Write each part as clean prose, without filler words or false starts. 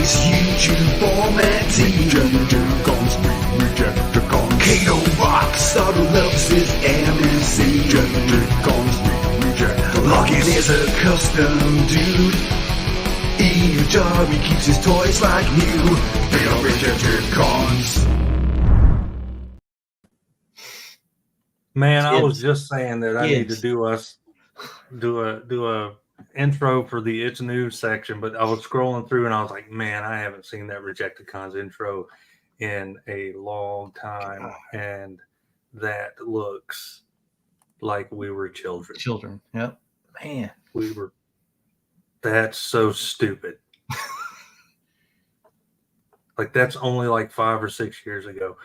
this YouTube formatting. Kato rocks, Starter loves his MMC. Loggin is a custom dude. Enewtabie keeps his toys like new. They are Rejecticons. Man, I was just saying that I need to do a intro for the It's New section, but I was scrolling through and I was like, man, I haven't seen that Rejecticons intro in a long time, and that looks like we were children. Yep. Man, we were. That's so stupid. Like, that's only like 5 or 6 years ago.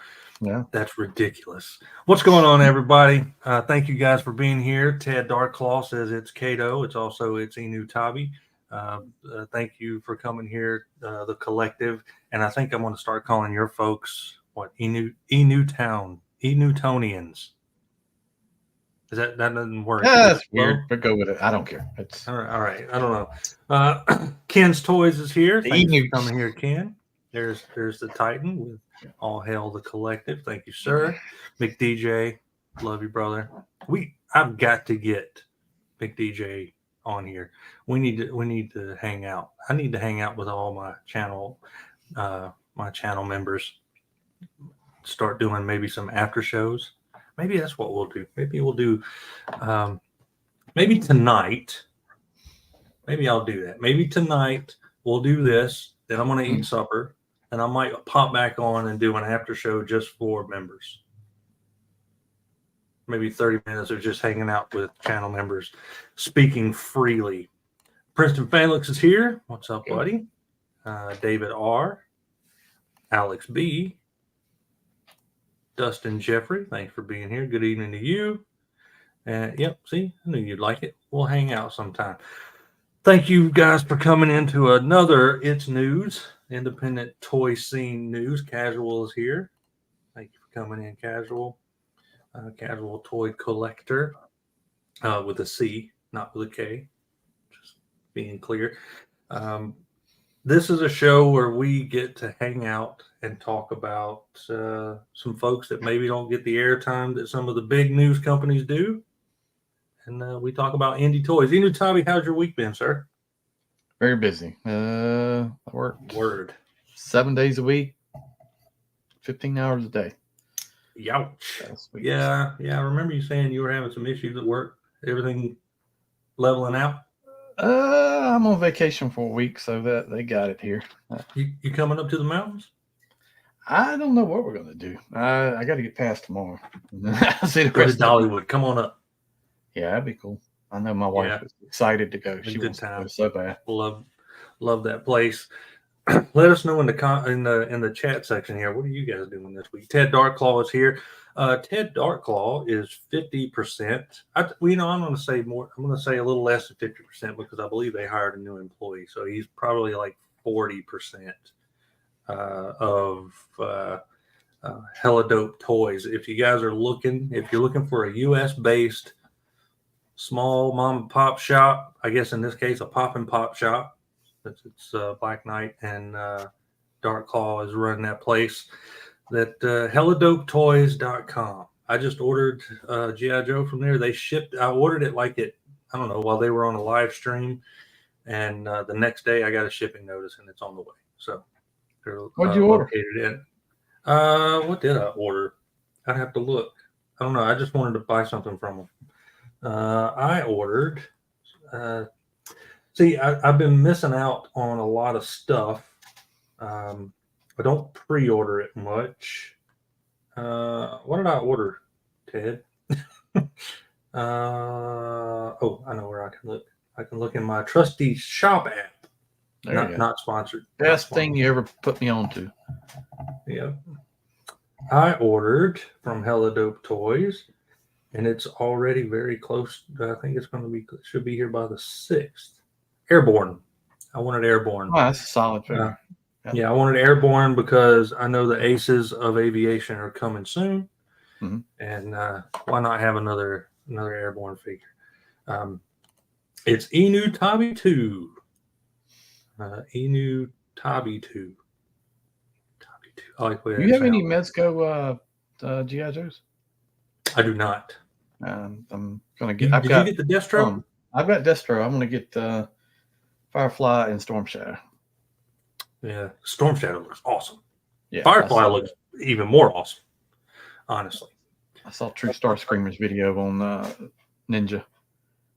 Yeah, that's ridiculous. What's going on, everybody? Thank you guys for being here. Ted Darkclaw says it's Kato. It's Enewtabie. Thank you for coming here, the Kollective. And I think I'm going to start calling your folks Enewtonians. That doesn't work? Yeah, that's weird. But go with it. I don't care. It's all right. I don't know. Ken's Toys is here. Thanks for coming here, Ken. There's the Titan with all hail the Kollective. Thank you, sir. McDJ, love you, brother. I've got to get McDJ on here. We need to hang out. I need to hang out with all my channel members. Start doing maybe some after shows. Maybe that's what we'll do. Maybe we'll do maybe tonight. Maybe I'll do that. Maybe tonight we'll do this. Then I'm gonna eat supper. And I might pop back on and do an after show just for members. Maybe 30 minutes of just hanging out with channel members, speaking freely. Princeton Felix is here. What's up, buddy? David R. Alex B. Dustin Jeffrey, thanks for being here. Good evening to you. Yep, see, I knew you'd like it. We'll hang out sometime. Thank you guys for coming into another It's News. Independent toy scene news. Casual is here. Thank you for coming in, Casual. Casual toy collector with a C, not with a K. Just being clear. This is a show where we get to hang out and talk about some folks that maybe don't get the airtime that some of the big news companies do. And we talk about indie toys. Enewtabie, how's your week been, sir? Very busy. I work 7 days a week, 15 hours a day. Youch. Yeah. I remember you saying you were having some issues at work. Everything leveling out? I'm on vacation for a week, so that they got it here. You coming up to the mountains? I don't know what we're going to do. I got to get past tomorrow. I'll see the rest of Dollywood. Come on up. Yeah, that'd be cool. I know my wife was excited to go. She good wants time. to go so bad. Love that place. Let us know in the chat section here. What are you guys doing this week? Ted Darkclaw is here. Ted Darkclaw is 50%. I'm going to say more. I'm going to say a little less than 50% because I believe they hired a new employee. So he's probably like 40% of Hella Dope Toys. If you're looking for a U.S. based small mom and pop shop, I guess in this case a pop and pop shop. It's Black Knight and Darkclaw is running that place. That helladopetoys.com. I just ordered G.I. Joe from there. They shipped. I ordered it I don't know, while they were on a live stream, and the next day I got a shipping notice and it's on the way. So they're what'd you order? In. What did I order? I'd have to look. I don't know. I just wanted to buy something from them. I ordered. I've been missing out on a lot of stuff. I don't pre-order it much. What did I order, Ted? I know where I can look. I can look in my trusty shop app. Not sponsored. Best thing you ever put me on to. Yeah. I ordered from Hella Dope Toys, and it's already very close. I think should be here by the 6th. Airborne. I wanted Airborne. Oh, that's a solid figure. Yeah, I wanted Airborne because I know the aces of aviation are coming soon, and why not have another Airborne figure? It's Enewtabie 2. Enewtabie 2. I like the way Do that you have any sounds. Mezco GI Joes? I do not. I'm gonna get. Did you get the Destro? I've got Destro. I'm gonna get Firefly and Storm Shadow. Yeah, Storm Shadow looks awesome. Yeah, Firefly looks even more awesome. Honestly, I saw True Star Screamer's video on Ninja.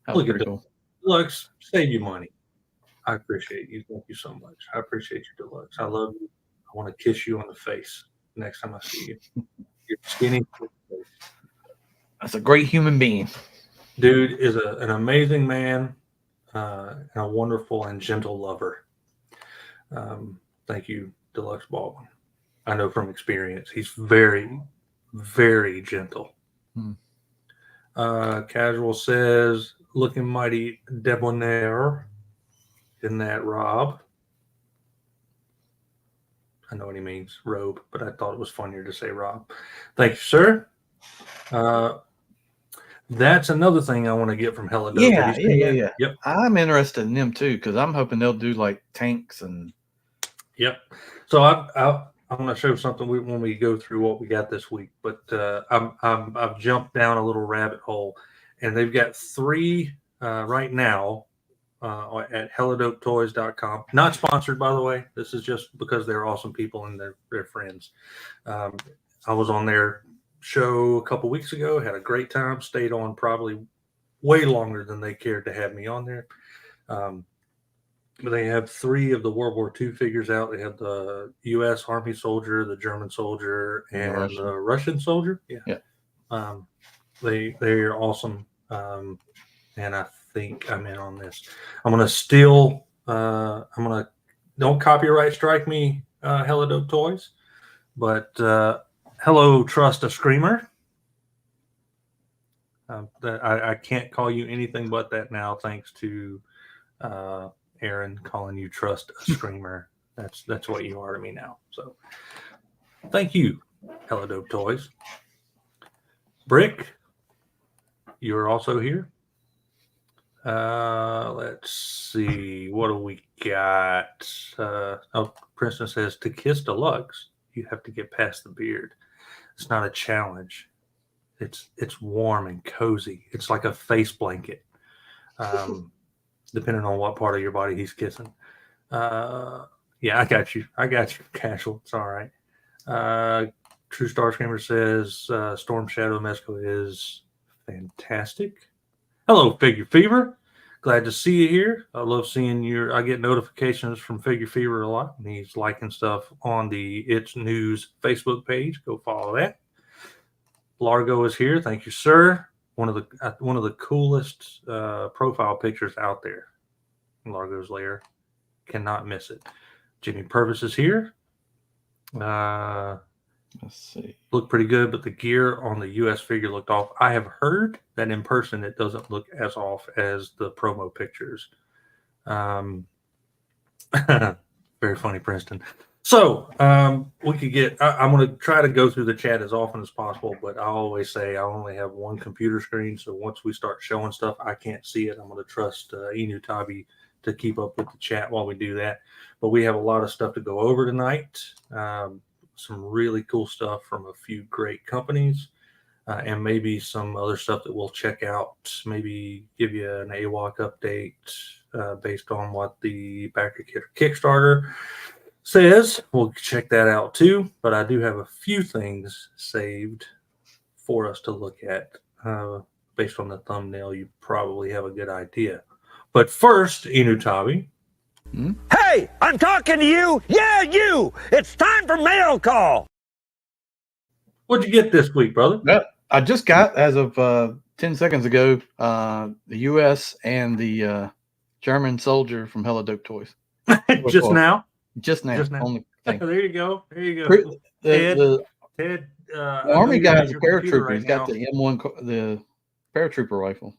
That was look at pretty the cool. Deluxe. Save you money. I appreciate you. Thank you so much. I appreciate you, Deluxe. I love you. I want to kiss you on the face next time I see you. You're skinny. That's a great human being. Dude is an amazing man and a wonderful and gentle lover. Thank you, Deluxe Baldwin. I know from experience, he's very, very gentle. Casual says, looking mighty debonair. Isn't that Rob? I know what he means, robe, but I thought it was funnier to say Rob. Thank you, sir. That's another thing I want to get from Hella Dope. Yeah. Yep. I'm interested in them too because I'm hoping they'll do like tanks and. Yep. So I'm going to show something when we go through what we got this week, but I've jumped down a little rabbit hole, and they've got 3 right now at helladopetoys.com. Not sponsored, by the way. This is just because they're awesome people and they're friends. I was on their show a couple weeks ago, had a great time, stayed on probably way longer than they cared to have me on there. But they have 3 of the World War II figures out. They have the U.S. Army soldier, the German soldier, and the Russian soldier. Yeah. They are awesome. And I think I'm in on this. I'm gonna steal. Don't copyright strike me, Hella Dope Toys, but hello, Trust a Screamer. I can't call you anything but that now, thanks to Aaron calling you Trust a Screamer. That's what you are to me now. So thank you, Hella Dope Toys. Brick, you're also here. Let's see. What do we got? Princeton says, to kiss Deluxe, you have to get past the beard. It's not a challenge. It's warm and cozy. It's like a face blanket. Depending on what part of your body he's kissing. Yeah, I got you. Casual. It's all right. True Star Screamer says Storm Shadow Mezco is fantastic. Hello, Figure Fever. Glad to see you here. I love seeing I get notifications from Figure Fever a lot, and he's liking stuff on the It's News Facebook page. Go follow that. Largo is here. Thank you, sir. One of the coolest profile pictures out there. Largo's lair. Cannot miss it. Jimmy Purvis is here. Let's see. Looked pretty good, but the gear on the U.S. figure looked off. I have heard that in person it doesn't look as off as the promo pictures. Very funny, Princeton. So we could get. I'm going to try to go through the chat as often as possible, but I always say I only have one computer screen. So once we start showing stuff, I can't see it. I'm going to trust Enewtabie to keep up with the chat while we do that. But we have a lot of stuff to go over tonight. Some really cool stuff from a few great companies, and maybe some other stuff that we'll check out. Maybe give you an AWOC update based on what the Backer Kickstarter says. We'll check that out too. But I do have a few things saved for us to look at. Based on the thumbnail, you probably have a good idea. But first, Enewtabie. Hey, I'm talking to you. Yeah, you. It's time for mail call. What'd you get this week, brother? I just got, as of 10 seconds ago, the U.S. and the German soldier from Hella Dope Toys. Just now. Only thing. There you go. Ted, the Army guy is a paratrooper. Right, he's got the M1, the paratrooper rifle.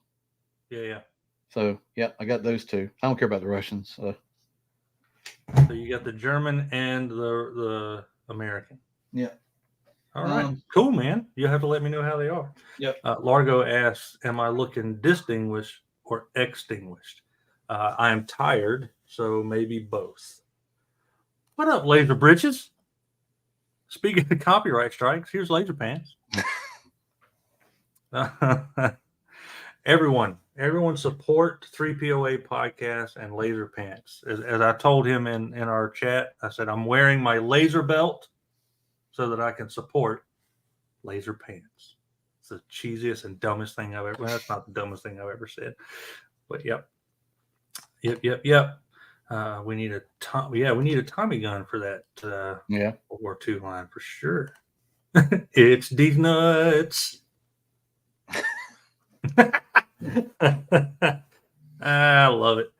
Yeah. So, yeah, I got those 2. I don't care about the Russians. So you got the German and the American. Yeah. All right. Cool, man. You'll have to let me know how they are. Yep. Largo asks, am I looking distinguished or extinguished? I am tired, so maybe both. What up, Laser Britches? Speaking of copyright strikes, here's Laser Pants. Everyone support 3POA podcast and Laser Pants. As I told him in our chat, I said, I'm wearing my laser belt so that I can support Laser Pants. It's the cheesiest and dumbest thing I've ever. Well, that's not the dumbest thing I've ever said, but yep. We need a Tommy gun for that. World War II line for sure. It's these nuts. I love it.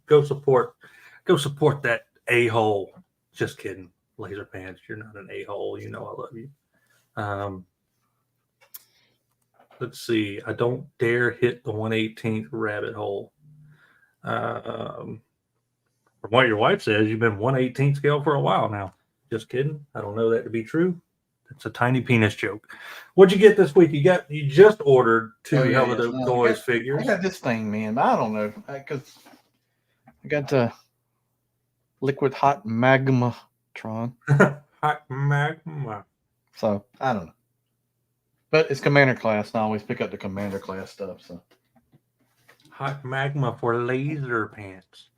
Go support that a-hole. Just kidding, Laser Pants. You're not an a-hole. You know I love you. Let's see. I don't dare hit the 1/18th rabbit hole. From what your wife says, you've been 1/18 scale for a while now. Just kidding. I don't know that to be true. It's a tiny penis joke. What'd you get this week? You just ordered 2 Enewtabie Toys figures. I got this thing, man. I don't know because I got the liquid hot magma Tron. Hot magma. So I don't know, but it's Commander class. And I always pick up the Commander class stuff. So hot magma for Laser Pants.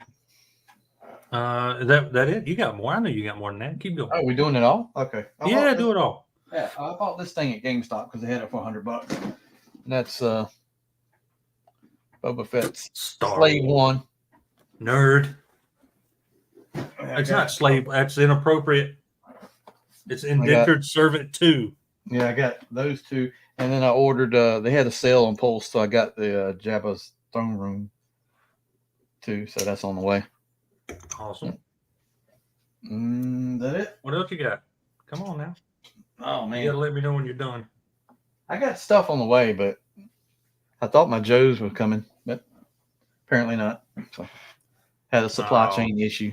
Is that it? You got more? I know you got more than that. Keep going. Oh, we doing it all? Okay. Do it all. Yeah, I bought this thing at GameStop because they had it for $100. And that's Boba Fett's Slave 1. Nerd. It's not slave. That's inappropriate. It's Indentured Servant 2. Yeah, I got those 2. And then I ordered, they had a sale on Pulse, so I got the Jabba's Throne Room 2. So that's on the way. Awesome. Is that it? What else you got? Come on now. Oh, man. You gotta let me know when you're done. I got stuff on the way, but I thought my Joes were coming, but apparently not. So had a supply chain issue.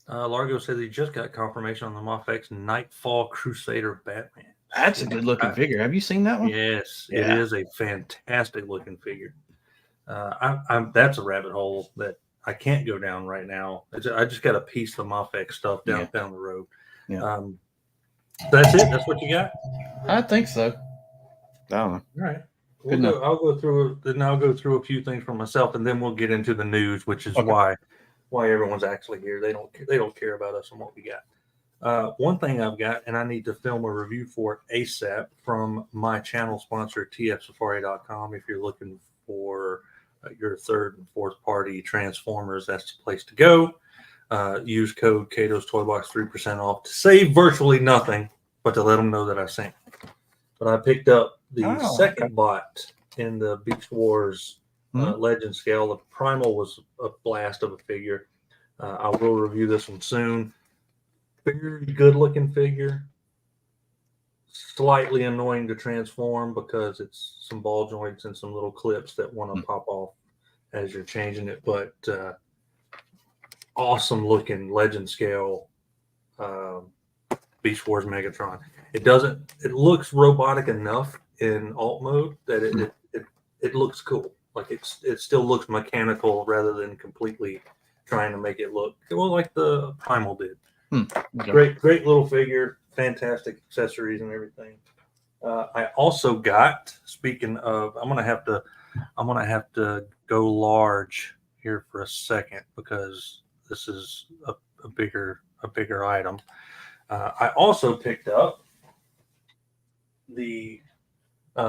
Largo says he just got confirmation on the Mofex Nightfall Crusader Batman. That's a good looking figure. Have you seen that one? Yes, it is a fantastic looking figure. That's a rabbit hole that I can't go down right now. I just got to piece the Mofex stuff down the road. Yeah. That's it. That's what you got. I think so. I don't know. All right. I'll go through a few things for myself, and then we'll get into the news, which is why everyone's actually here. They don't care about us and what we got. One thing I've got, and I need to film a review for it ASAP from my channel sponsor, tfsafari.com. If you're looking for your third and fourth party Transformers, that's the place to go. Use code Kato's Toy Box 3% off to save virtually nothing, but to let them know that I sent. But I picked up the second bot in the Beast Wars Legend scale. The Primal was a blast of a figure. I will review this one soon. Very good looking figure. Slightly annoying to transform because it's some ball joints and some little clips that want to pop off as you're changing it. But awesome looking Legend scale Beast Wars Megatron. It looks robotic enough in alt mode that it looks cool. Like it still looks mechanical rather than completely trying to make it look like the Primal did. Okay. Great little figure, fantastic accessories and everything. I also got, speaking of, I'm gonna have to go large here for a second because this is a bigger item. I also picked up the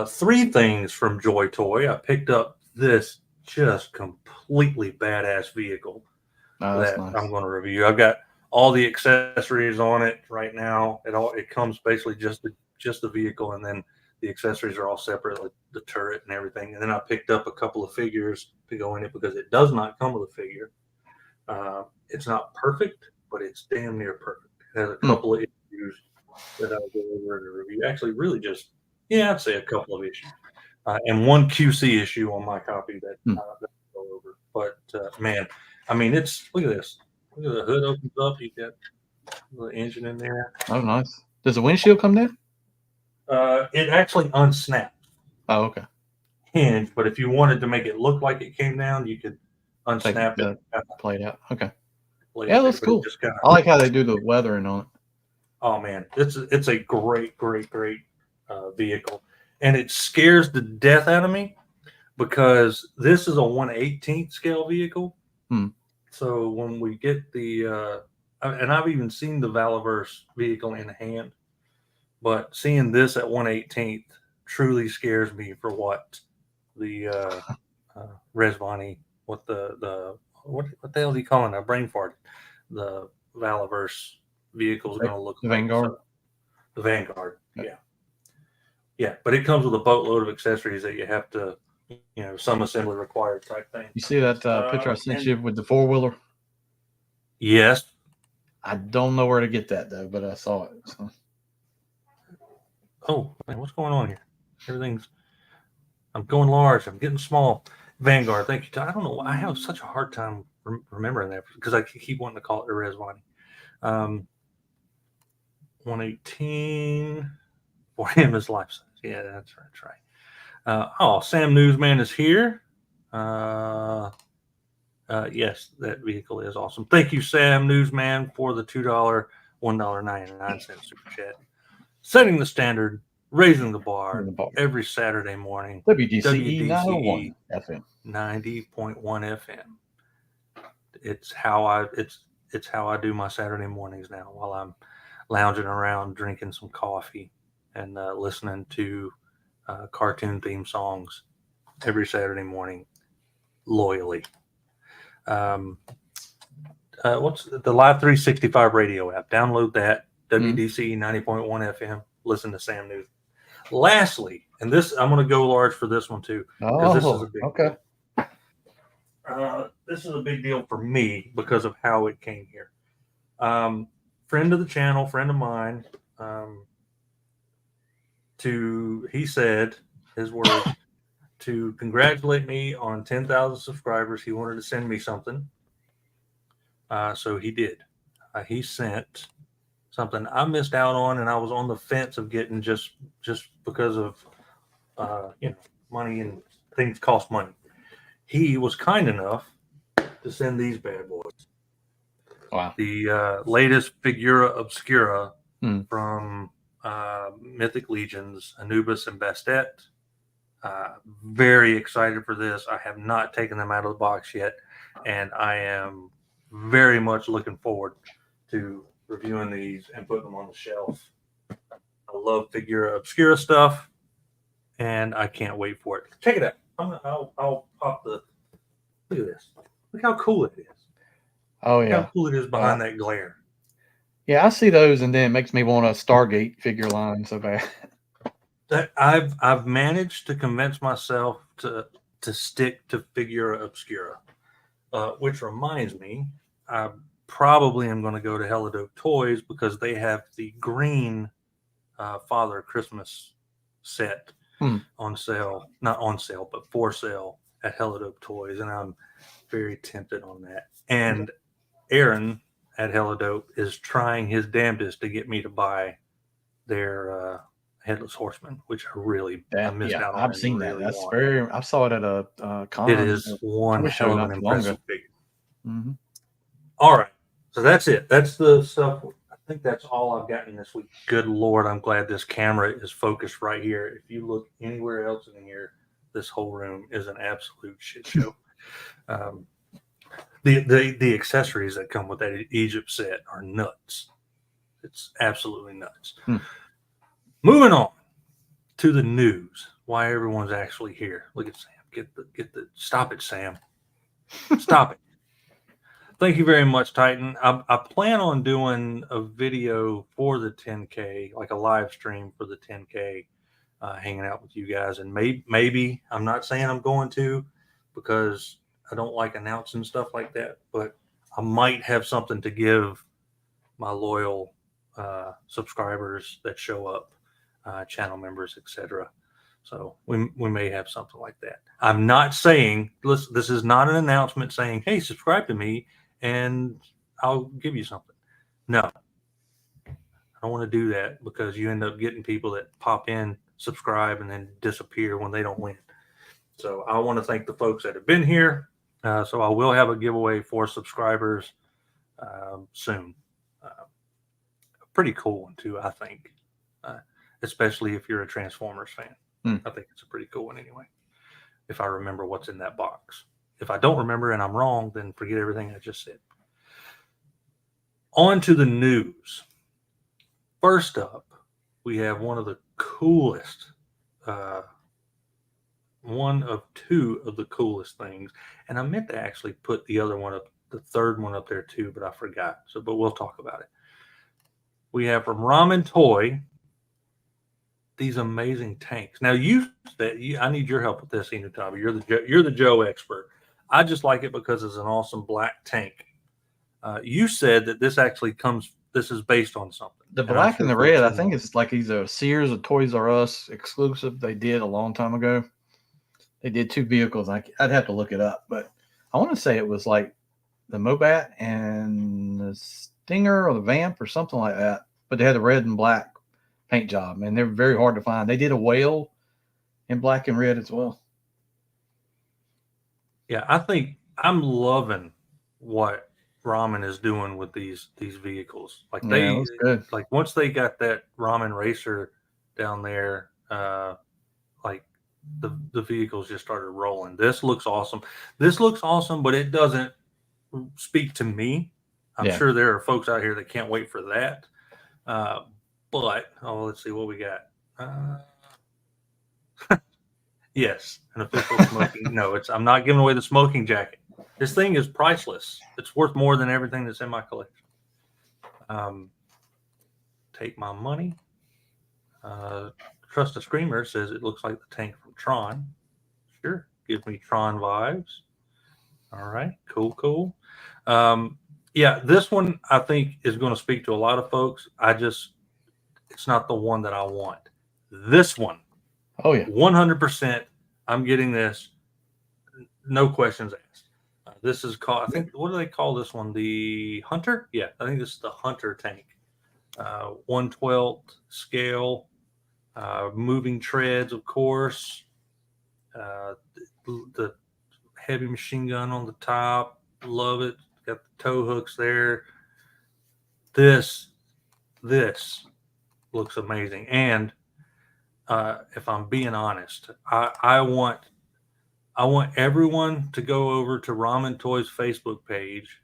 3 things from Joy Toy. I picked up this just completely badass vehicle that nice. I'm going to review. I've got all the accessories on it right now. It comes basically just the vehicle, and then the accessories are all separate, like the turret and everything. And then I picked up a couple of figures to go in it because it does not come with a figure. It's not perfect, but it's damn near perfect. It has a couple of issues that I'll go over in a review. Actually, really just, I'd say a couple of issues. And one QC issue on my copy that I'll go over. But, man, I mean, look at this. Look at the hood opens up. You got the engine in there. Oh, nice. Does the windshield come down? It actually unsnaps. Oh, okay. Hinge, but if you wanted to make it look like it came down, you could unsnap it. Play it out. Okay. lately. Yeah, that's but it cool. just kinda, I like how they do the weathering on it. oh man, it's a great vehicle, and it scares the death out of me because this is a 1/18th scale vehicle. Hmm. So when we get the and I've even seen the Valiverse vehicle in hand, but seeing this at 1/18th truly scares me for what the Resvani, what what the hell is he calling a brain fart? The Valiverse vehicle is going to look The like. Vanguard? So, the Vanguard, Yeah. yeah. But it comes with a boatload of accessories that you have to, some assembly required type thing. You see that picture I sent and- you with the 4-wheeler? Yes. I don't know where to get that though, but I saw it. So. Oh man, what's going on here? I'm going large. I'm getting small. Vanguard. Thank you. I don't know. I have such a hard time remembering that because I keep wanting to call it the Resvani. 118 for him is life size. Yeah, that's right. Sam Newsman is here. Yes, that vehicle is awesome. Thank you, Sam Newsman, for the $2, $1.99 super chat. Setting the standard, raising the bar every Saturday morning. WDCE 901 FM. 90.1 FM. It's how I do my Saturday mornings now while I'm lounging around drinking some coffee and listening to cartoon theme songs every Saturday morning loyally. What's the Live 365 radio app? Download that. WDC 90.1 FM. Listen to Sam News. Lastly, and this I'm going to go large for this one too because this is a big okay. deal. This is a big deal for me because of how it came here. Friend of the channel, friend of mine. He said his words to congratulate me on 10,000 subscribers. He wanted to send me something. So he did. He sent something I missed out on, and I was on the fence of getting just because of money and things cost money. He was kind enough to send these bad boys. Wow. The latest Figura Obscura Hmm. from Mythic Legions, Anubis and Bastet. Very excited for this. I have not taken them out of the box yet, and I am very much looking forward to reviewing these and putting them on the shelf. I love Figura Obscura stuff, and I can't wait for it. Check it out. I'll pop the. Look at this. Look how cool it is. Oh Look yeah. how cool it is behind that glare. Yeah, I see those, and then it makes me want a Stargate figure line so bad. That I've managed to convince myself to stick to Figura Obscura, which reminds me, I probably am going to go to Enewtabie Toys because they have the green Father Christmas set on sale, not on sale, but for sale at Enewtabie Toys, and I'm very tempted on that. And Aaron at Enewtabie is trying his damnedest to get me to buy their Headless Horseman, which I missed out on. I've seen that. That's very. I saw it at a con. It is one hell of an impressive figure. Mm-hmm. All right, so that's it. That's the stuff. I think that's all I've gotten this week. Good Lord, I'm glad this camera is focused right here. If you look anywhere else in here, this whole room is an absolute shit show. The accessories that come with that Egypt set are nuts. It's absolutely nuts. Moving on to the news. Why everyone's actually here. Look at Sam. Get the stop it, Sam. Stop it. Thank you very much, Titan. I plan on doing a video for the 10K, like a live stream for the 10K, hanging out with you guys. And maybe I'm not saying I'm going to because I don't like announcing stuff like that, but I might have something to give my loyal subscribers that show up, channel members, etc. So we may have something like that. I'm not saying this is not an announcement saying, hey, subscribe to me and I'll give you something. No, I don't want to do that because you end up getting people that pop in, subscribe, and then disappear when they don't win. So I want to thank the folks that have been here. So I will have a giveaway for subscribers soon. A pretty cool one too, I think, especially if you're a Transformers fan. I think it's a pretty cool one anyway. If I remember what's in that box. If I don't remember and I'm wrong, then forget everything I just said. On to the news. First up, we have one of the coolest, one of two of the coolest things. And I meant to actually put the other one up, the third one up there too, but I forgot. But we'll talk about it. We have from Ramen Toy these amazing tanks. Now I need your help with this, Enewtabie. You're the Joe expert. I just like it because it's an awesome black tank. You said that this is based on something. The black and the red, I think it's like either Sears or Toys R Us exclusive. They did a long time ago. They did two vehicles. I'd have to look it up, but I want to say it was like the Mobat and the Stinger or the Vamp or something like that. But they had a red and black paint job, and they're very hard to find. They did a whale in black and red as well. Yeah, I think I'm loving what Ramen is doing with these vehicles. Like like once they got that Ramen Racer down there, like the vehicles just started rolling. This looks awesome. But it doesn't speak to me. I'm sure there are folks out here that can't wait for that. But let's see what we got. Yes, an official smoking. No, I'm not giving away the smoking jacket. This thing is priceless. It's worth more than everything that's in my collection. Take my money. Trust a Screamer says it looks like the tank from Tron. Sure, gives me Tron vibes. All right, cool. Yeah, this one I think is going to speak to a lot of folks. It's not the one that I want. This one. Oh yeah, 100%. I'm getting this. No questions asked. This is called. I think. What do they call this one? The Hunter. Yeah, I think this is the Hunter tank. 1/12 scale. Moving treads, of course. The heavy machine gun on the top. Love it. Got the tow hooks there. This looks amazing. And if I'm being honest, I want everyone to go over to Ramen Toy's Facebook page.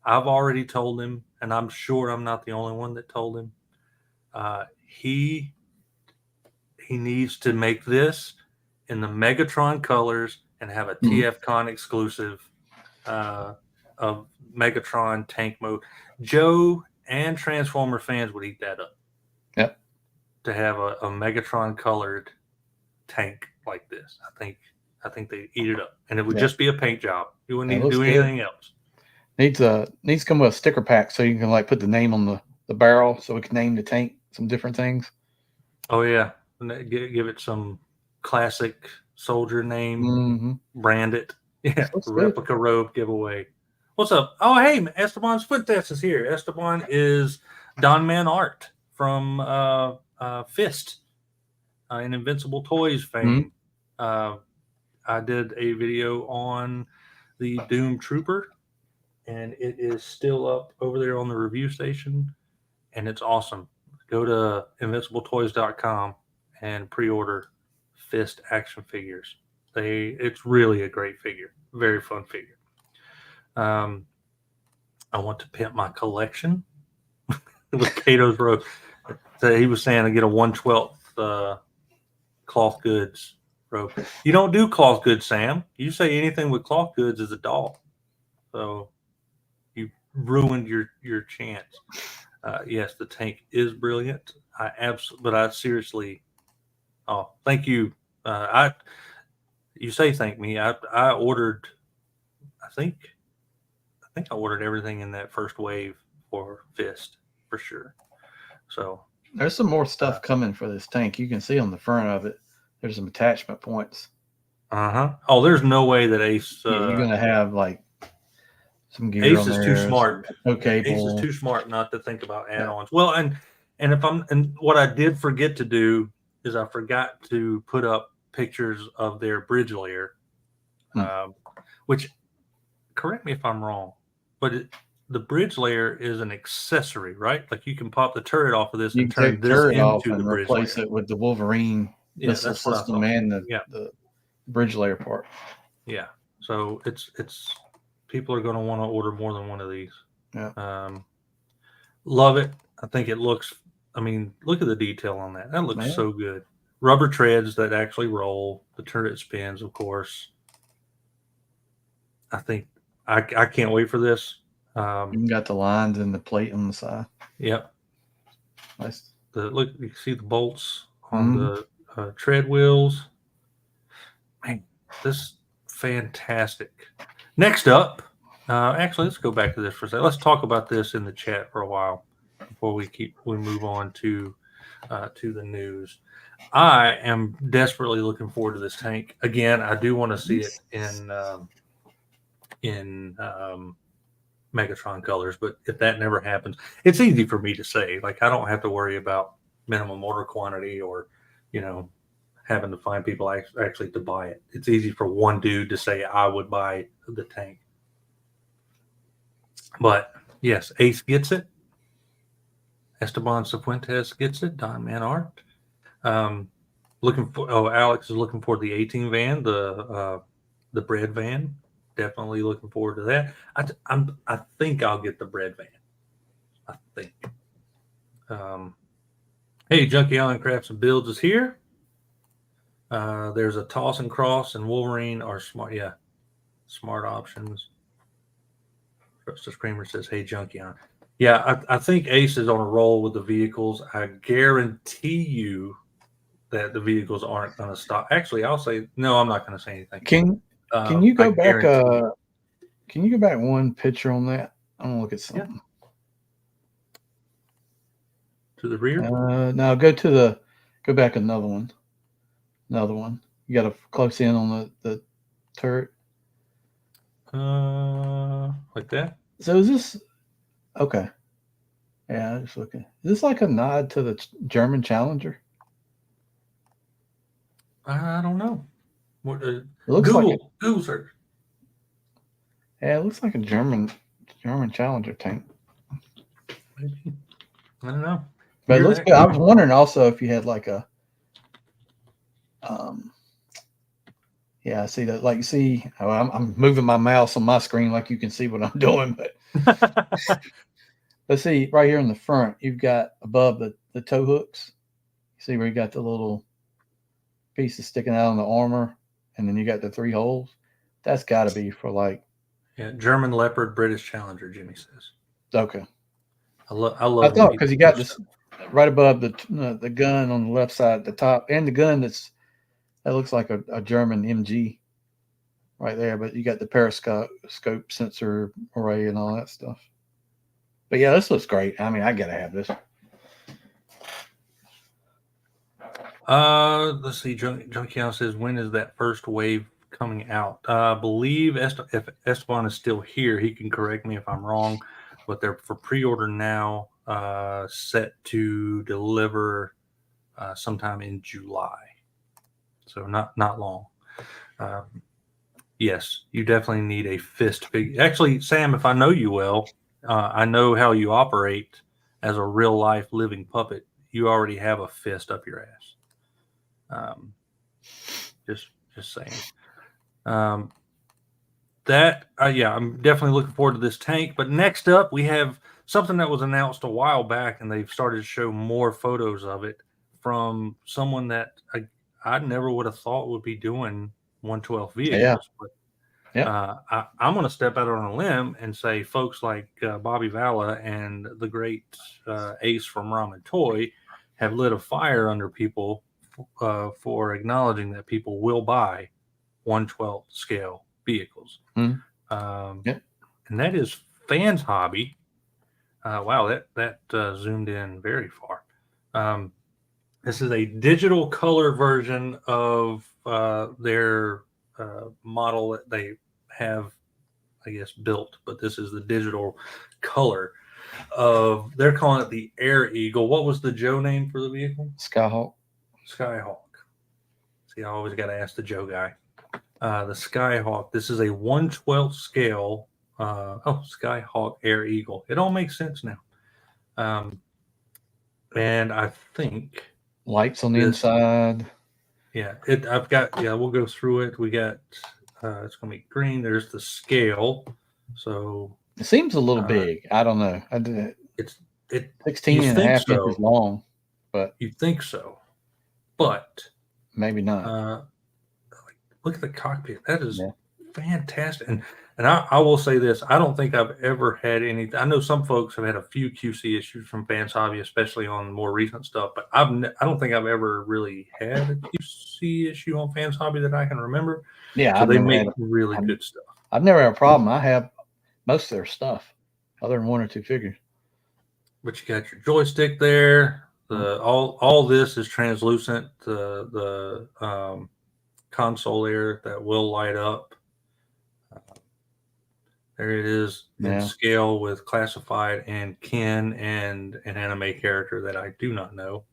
I've already told him, and I'm sure I'm not the only one that told him. He needs to make this in the Megatron colors and have a TFCon exclusive of Megatron tank mode. Joe and Transformer fans would eat that up. Yep. To have a Megatron colored tank like this, I think they eat it up, and it would just be a paint job. You wouldn't need to do anything else. Needs to come with a sticker pack so you can like put the name on the barrel, so we can name the tank some different things. Oh yeah, and give it some classic soldier name, brand it. Yeah, replica robe giveaway. What's up? Oh hey, Esteban's Footsteps is here. Esteban is Don Man Art from Fist and Invincible Toys fame. I did a video on the Doom Trooper, and it is still up over there on the review station, and it's awesome. Go to invincibletoys.com and pre-order Fist action figures. It's really a great figure. Very fun figure. I want to pimp my collection with Kato's robe. So he was saying I get a 1/12 cloth goods robe. You don't do cloth goods, Sam. You say anything with cloth goods is a doll. So you ruined your chance. Yes, the tank is brilliant. But I seriously. Oh, thank you. You say thank me. I ordered. I think I ordered everything in that first wave for Fist for sure. So there's some more stuff coming for this tank. You can see on the front of it. There's some attachment points. Oh, there's no way that Ace. You're gonna have like some gear. Ace is too smart. Okay, Ace is too smart not to think about add-ons. Yeah. Well, and what I did forget to do is I forgot to put up pictures of their bridge layer, which, correct me if I'm wrong, but the bridge layer is an accessory, right? Like you can pop the turret off of this You and can turn take the this turret off into the and bridge replace layer. it with the Wolverine Yeah, missile that's what I system thought. and Yeah. the bridge layer part. Yeah. So it's people are going to want to order more than one of these. Yeah. Love it. I think it looks. I mean, look at the detail on that. That looks Man. so good. Rubber treads that actually roll. The turret spins, of course. I think I can't wait for this. You got the lines and the plate on the side. Yep. Nice. Look, you can see the bolts on the tread wheels. Man, this is fantastic. Next up, actually, let's go back to this for a second. Let's talk about this in the chat for a while before we move on to the news. I am desperately looking forward to this tank. Again, I do want to see it in Megatron colors, but if that never happens, it's easy for me to say. Like I don't have to worry about minimum order quantity or, having to find people actually to buy it. It's easy for one dude to say I would buy the tank. But yes, Ace gets it. Esteban Cifuentes gets it. Don Manart. Alex is looking for the 18 van, the bread van. Definitely looking forward to that. I think I'll get the bread van. I think. Hey, Junkie Allen Crafts and Builds is here. There's a Toss and Cross and Wolverine are smart. Yeah, smart options. Trusted Screamer says, "Hey, Junkie on." Yeah, I think Ace is on a roll with the vehicles. I guarantee you that the vehicles aren't going to stop. Actually, I'll say no. I'm not going to say anything. Can you go back? Guarantee Can you go back one picture on that? I'm gonna look at something. to the rear? No, go back another one. Another one. You got to close in on the turret. Like that. So is this okay? Yeah, I'm just looking. Is this like a nod to the German Challenger? I don't know. What, It looks Google search. Yeah, it looks like a German Challenger tank. Maybe. I don't know. But it looks good. I was wondering also if you had like a yeah, I see that. Like, see, I'm moving my mouse on my screen like you can see what I'm doing. But let's see, right here in the front, you've got above the toe hooks. You see where you got the little pieces sticking out on the armor, and then you got the 3 holes. That's got to be for like German Leopard, British Challenger. Jimmy says. Okay. I love. I thought because you got this right above the gun on the left side at the top, and the gun that looks like a German MG right there, but you got the periscope sensor array and all that stuff. But yeah, this looks great. I mean, I gotta have this. Let's see. Junkion says, when is that first wave coming out? I believe if Esteban is still here, he can correct me if I'm wrong, but they're for pre-order now, set to deliver sometime in July. So not long. Yes, you definitely need a fist figure. Actually, Sam, if I know you well, I know how you operate as a real life living puppet. You already have a fist up your ass. Just saying. I'm definitely looking forward to this tank. But next up, we have something that was announced a while back, and they've started to show more photos of it from someone that I never would have thought would be doing 112 vehicles. Yeah. But I'm going to step out on a limb and say folks like Bobby Valla and the great Ace from Ramen Toy have lit a fire under people for acknowledging that people will buy 1/12 scale vehicles. Mm. And that is Fans Hobby. Wow, that zoomed in very far. This is a digital color version of their model that they have, I guess, built, but this is the digital color of, they're calling it the Air Eagle. What was the Joe name for the vehicle? Skyhawk. See, I always got to ask the Joe guy. The Skyhawk. This is a 1/12 scale Skyhawk Air Eagle. It all makes sense now. And I think Lights on the this- inside. yeah, we'll go through it. We got it's gonna be green. There's the scale. So It seems a little big. I don't know. it 16 you and a think half so. inches long, but You think so, but maybe not. look at the cockpit. That is Yeah. fantastic. And I will say this: I don't think I've ever had any. I know some folks have had a few QC issues from Fans Hobby, especially on more recent stuff. But I don't think I've ever really had a QC issue on Fans Hobby that I can remember. Yeah, So I've they never make had really good stuff. I've never had a problem. I have most of their stuff, other than one or two figures. But you got your joystick there. All this is translucent. The console there that will light up. There it is in scale with classified and kin and an anime character that I do not know.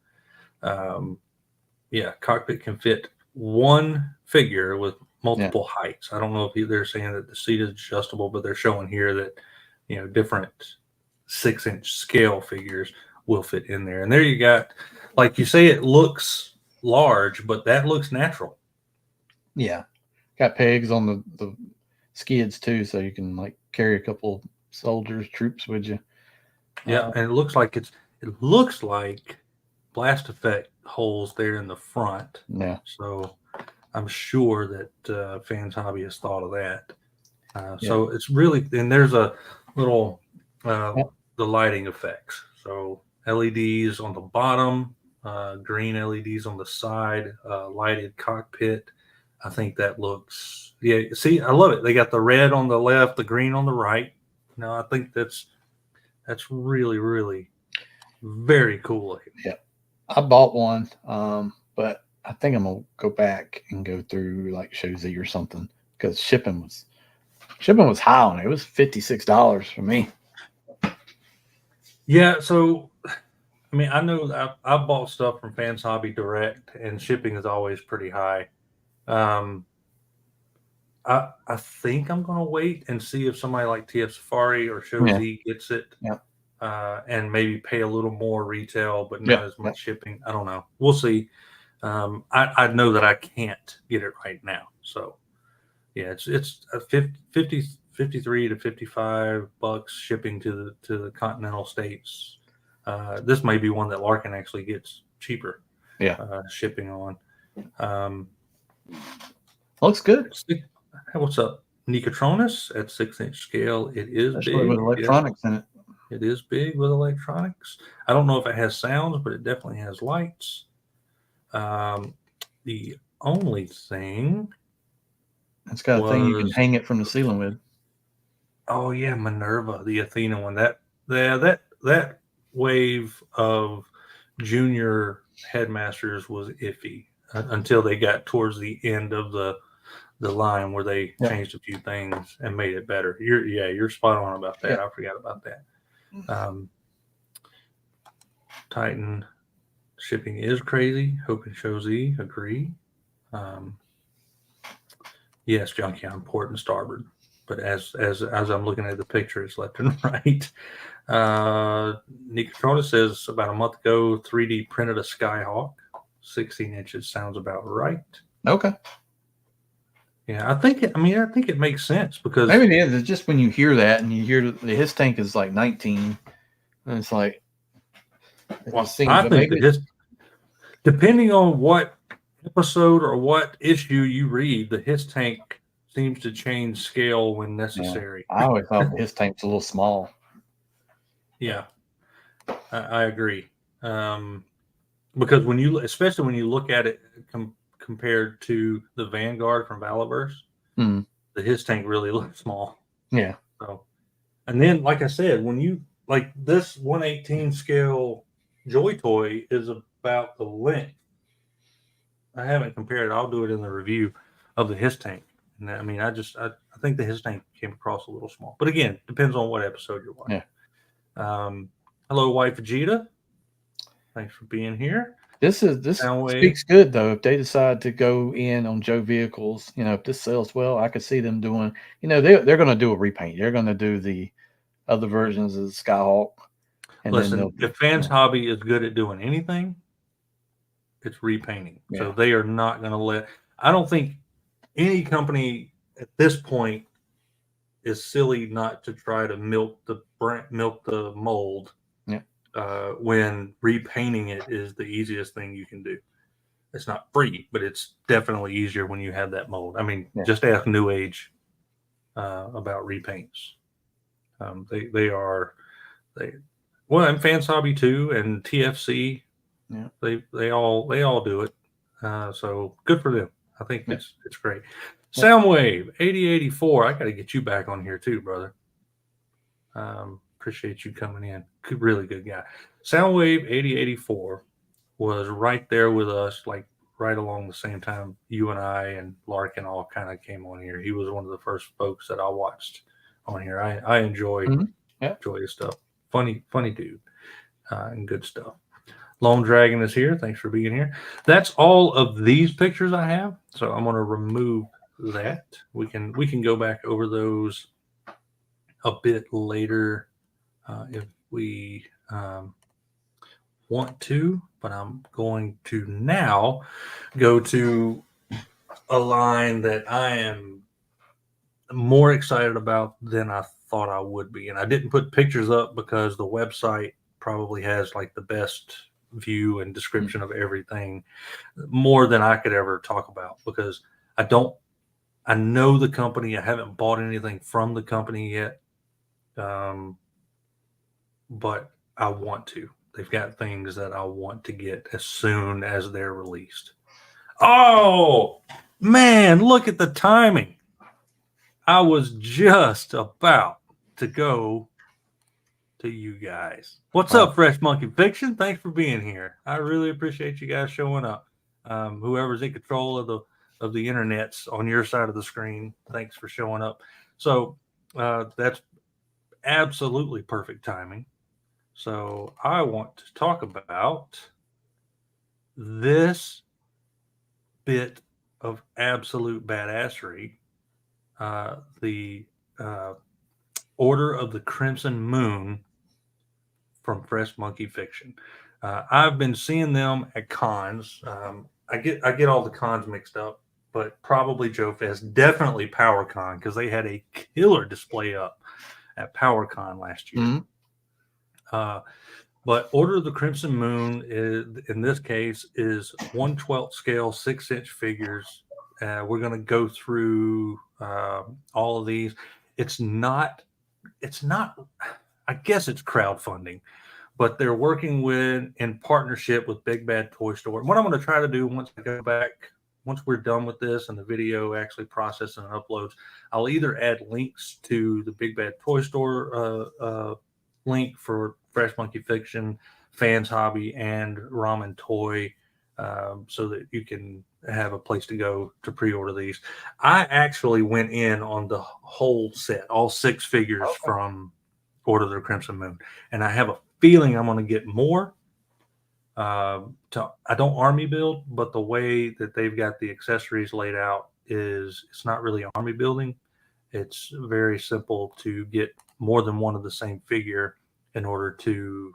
Cockpit can fit one figure with multiple heights. I don't know if they're saying that the seat is adjustable, but they're showing here that different 6-inch scale figures will fit in there. And there you got, like you say, it looks large, but that looks natural. Yeah, got pegs on the skids too, so you can like carry a couple soldiers, troops with you. Yeah, and it looks like blast effect holes there in the front. Yeah. So I'm sure that Fans Hobby has thought of that. So it's really, and there's a little the lighting effects. So LEDs on the bottom, green LEDs on the side, lighted cockpit. I think that looks, see, I love it. They got the red on the left, the green on the right. No, I think that's really, really very cool looking. Yeah. I bought one, but I think I'm gonna go back and go through like Show Z or something because shipping was high on it. It was $56 for me. Yeah, so I mean, I know I bought stuff from Fans Hobby direct, and shipping is always pretty high. I think I'm gonna wait and see if somebody like TF Safari or Show Z gets it, and maybe pay a little more retail, but not as much shipping. I don't know. We'll see. I know that I can't get it right now, so yeah, it's a 53 to $55 shipping to the continental states. This may be one that Larkin actually gets cheaper. Shipping on. Looks good. What's up, Nicotronus at 6-inch scale? It is Especially big with electronics in it. It is big with electronics. I don't know if it has sounds, but it definitely has lights. The only thing, it's got a thing you can hang it from the ceiling with. Oh yeah, Minerva, the Athena one. That wave of junior headmasters was iffy until they got towards the end of the line where they changed a few things and made it better. You're spot on about that. I forgot about that. Titan shipping is crazy. Hope and Show Z agree. Yes, Junkion, port and starboard. But as I'm looking at the picture, it's left and right. Nicotronus says about a month ago, 3D printed a Skyhawk, 16 inches. Sounds about right. Okay. Yeah, I think it makes sense because maybe it is. It's just when you hear that and you hear his tank is like 19, and it's like, I think that depending on what episode or what issue you read, the his tank seems to change scale when necessary. I always thought his tank's a little small. Yeah, I agree. Because especially when you look at it compared to the Vanguard from Valaverse, the his tank really looks small. Yeah. So, and then like I said, when you like this 1/18 scale Joy Toy is about the length. I haven't compared it. I'll do it in the review of the his tank. And I mean, I think the his tank came across a little small. But again, depends on what episode you're watching. Yeah. Hello, wife Vegeta. Thanks for being here. This Soundwave. speaks good though. If they decide to go in on Joe vehicles, if this sells well, I could see them doing. They're going to do a repaint. They're going to do the other versions of the Skyhawk, and then Listen, if Fans Hobby is good at doing anything, it's repainting. Yeah. So they are not going to let. I don't think any company at this point is silly not to try to milk the mold. Yeah. When repainting it is the easiest thing you can do. It's not free, but it's definitely easier when you have that mold. I mean, just ask New Age about repaints. And Fans Hobby too, and TFC. Yeah. They all do it. So good for them. I think it's great. Soundwave 8084. I got to get you back on here too, brother. Appreciate you coming in. Really good guy. Soundwave 8084 was right there with us, like right along the same time you and I and Larkin all kind of came on here. He was one of the first folks that I watched on here. I enjoy his stuff. Funny dude, and good stuff. Lone Dragon is here. Thanks for being here. That's all of these pictures I have. So I'm going to remove that. We can go back over those a bit later if we want to, but I'm going to now go to a line that I am more excited about than I thought I would be. And I didn't put pictures up because the website probably has like the best view and description of everything, more than I could ever talk about, because I know the company. I haven't bought anything from the company yet. But I want to. They've got things that I want to get as soon as they're released. Oh, man, look at the timing. I was just about to go to you guys. What's up, Fresh Monkey Fiction? Thanks for being here. I really appreciate you guys showing up. Whoever's in control of the internets on your side of the screen, thanks for showing up. So that's absolutely perfect timing. So I want to talk about this bit of absolute badassery, the Order of the Crimson Moon from Fresh Monkey Fiction. I've been seeing them at cons. I get all the cons mixed up, but probably Joe Fest, definitely PowerCon, because they had a killer display up at PowerCon last year. Mm-hmm. But Order of the Crimson Moon is, in this case, is 1/12 scale 6-inch figures. We're going to go through all of these. It's not. I guess it's crowdfunding, but they're working in partnership with Big Bad Toy Store. And what I'm going to try to do once we're done with this and the video actually processes and uploads, I'll either add links to the Big Bad Toy Store link for Fresh Monkey Fiction, Fans Hobby, and Ramen Toy, so that you can have a place to go to pre-order these. I actually went in on the whole set, all 6 figures from Order of the Crimson Moon, and I have a feeling I'm going to get more. I don't army build, but the way that they've got the accessories laid out it's not really army building. It's very simple to get more than one of the same figure in order to,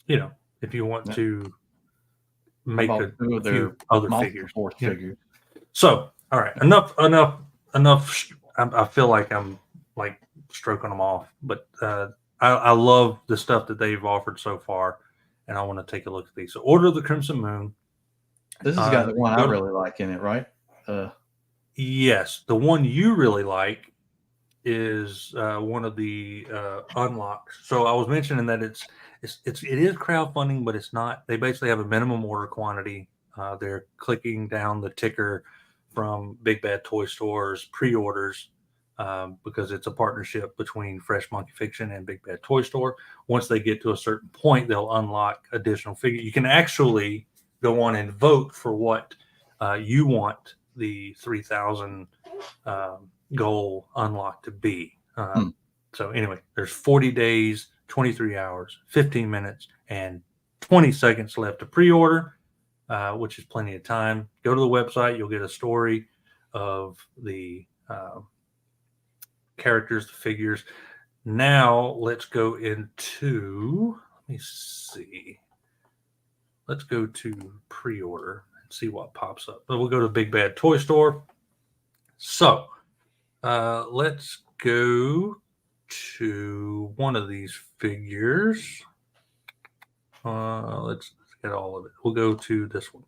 if you want to make a few other figures. So, all right, enough. I feel like I'm like stroking them off, but I love the stuff that they've offered so far, and I want to take a look at these. So, Order of the Crimson Moon. This has got the one I really like in it, right? Yes, the one you really like is one of the unlocks. So I was mentioning that it is crowdfunding, but it's not. They basically have a minimum order quantity. They're clicking down the ticker from Big Bad Toy Store's pre-orders because it's a partnership between Fresh Monkey Fiction and Big Bad Toy Store. Once they get to a certain point, they'll unlock additional figures. You can actually go on and vote for what you want the 3,000 goal unlock to be. So anyway, there's 40 days, 23 hours, 15 minutes, and 20 seconds left to pre-order, which is plenty of time. Go to the website. You'll get a story of the characters, the figures. Now let's go into, let me see. Let's go to pre-order and see what pops up. But we'll go to Big Bad Toy Store. So let's go to one of these figures. Let's get all of it. We'll go to this one.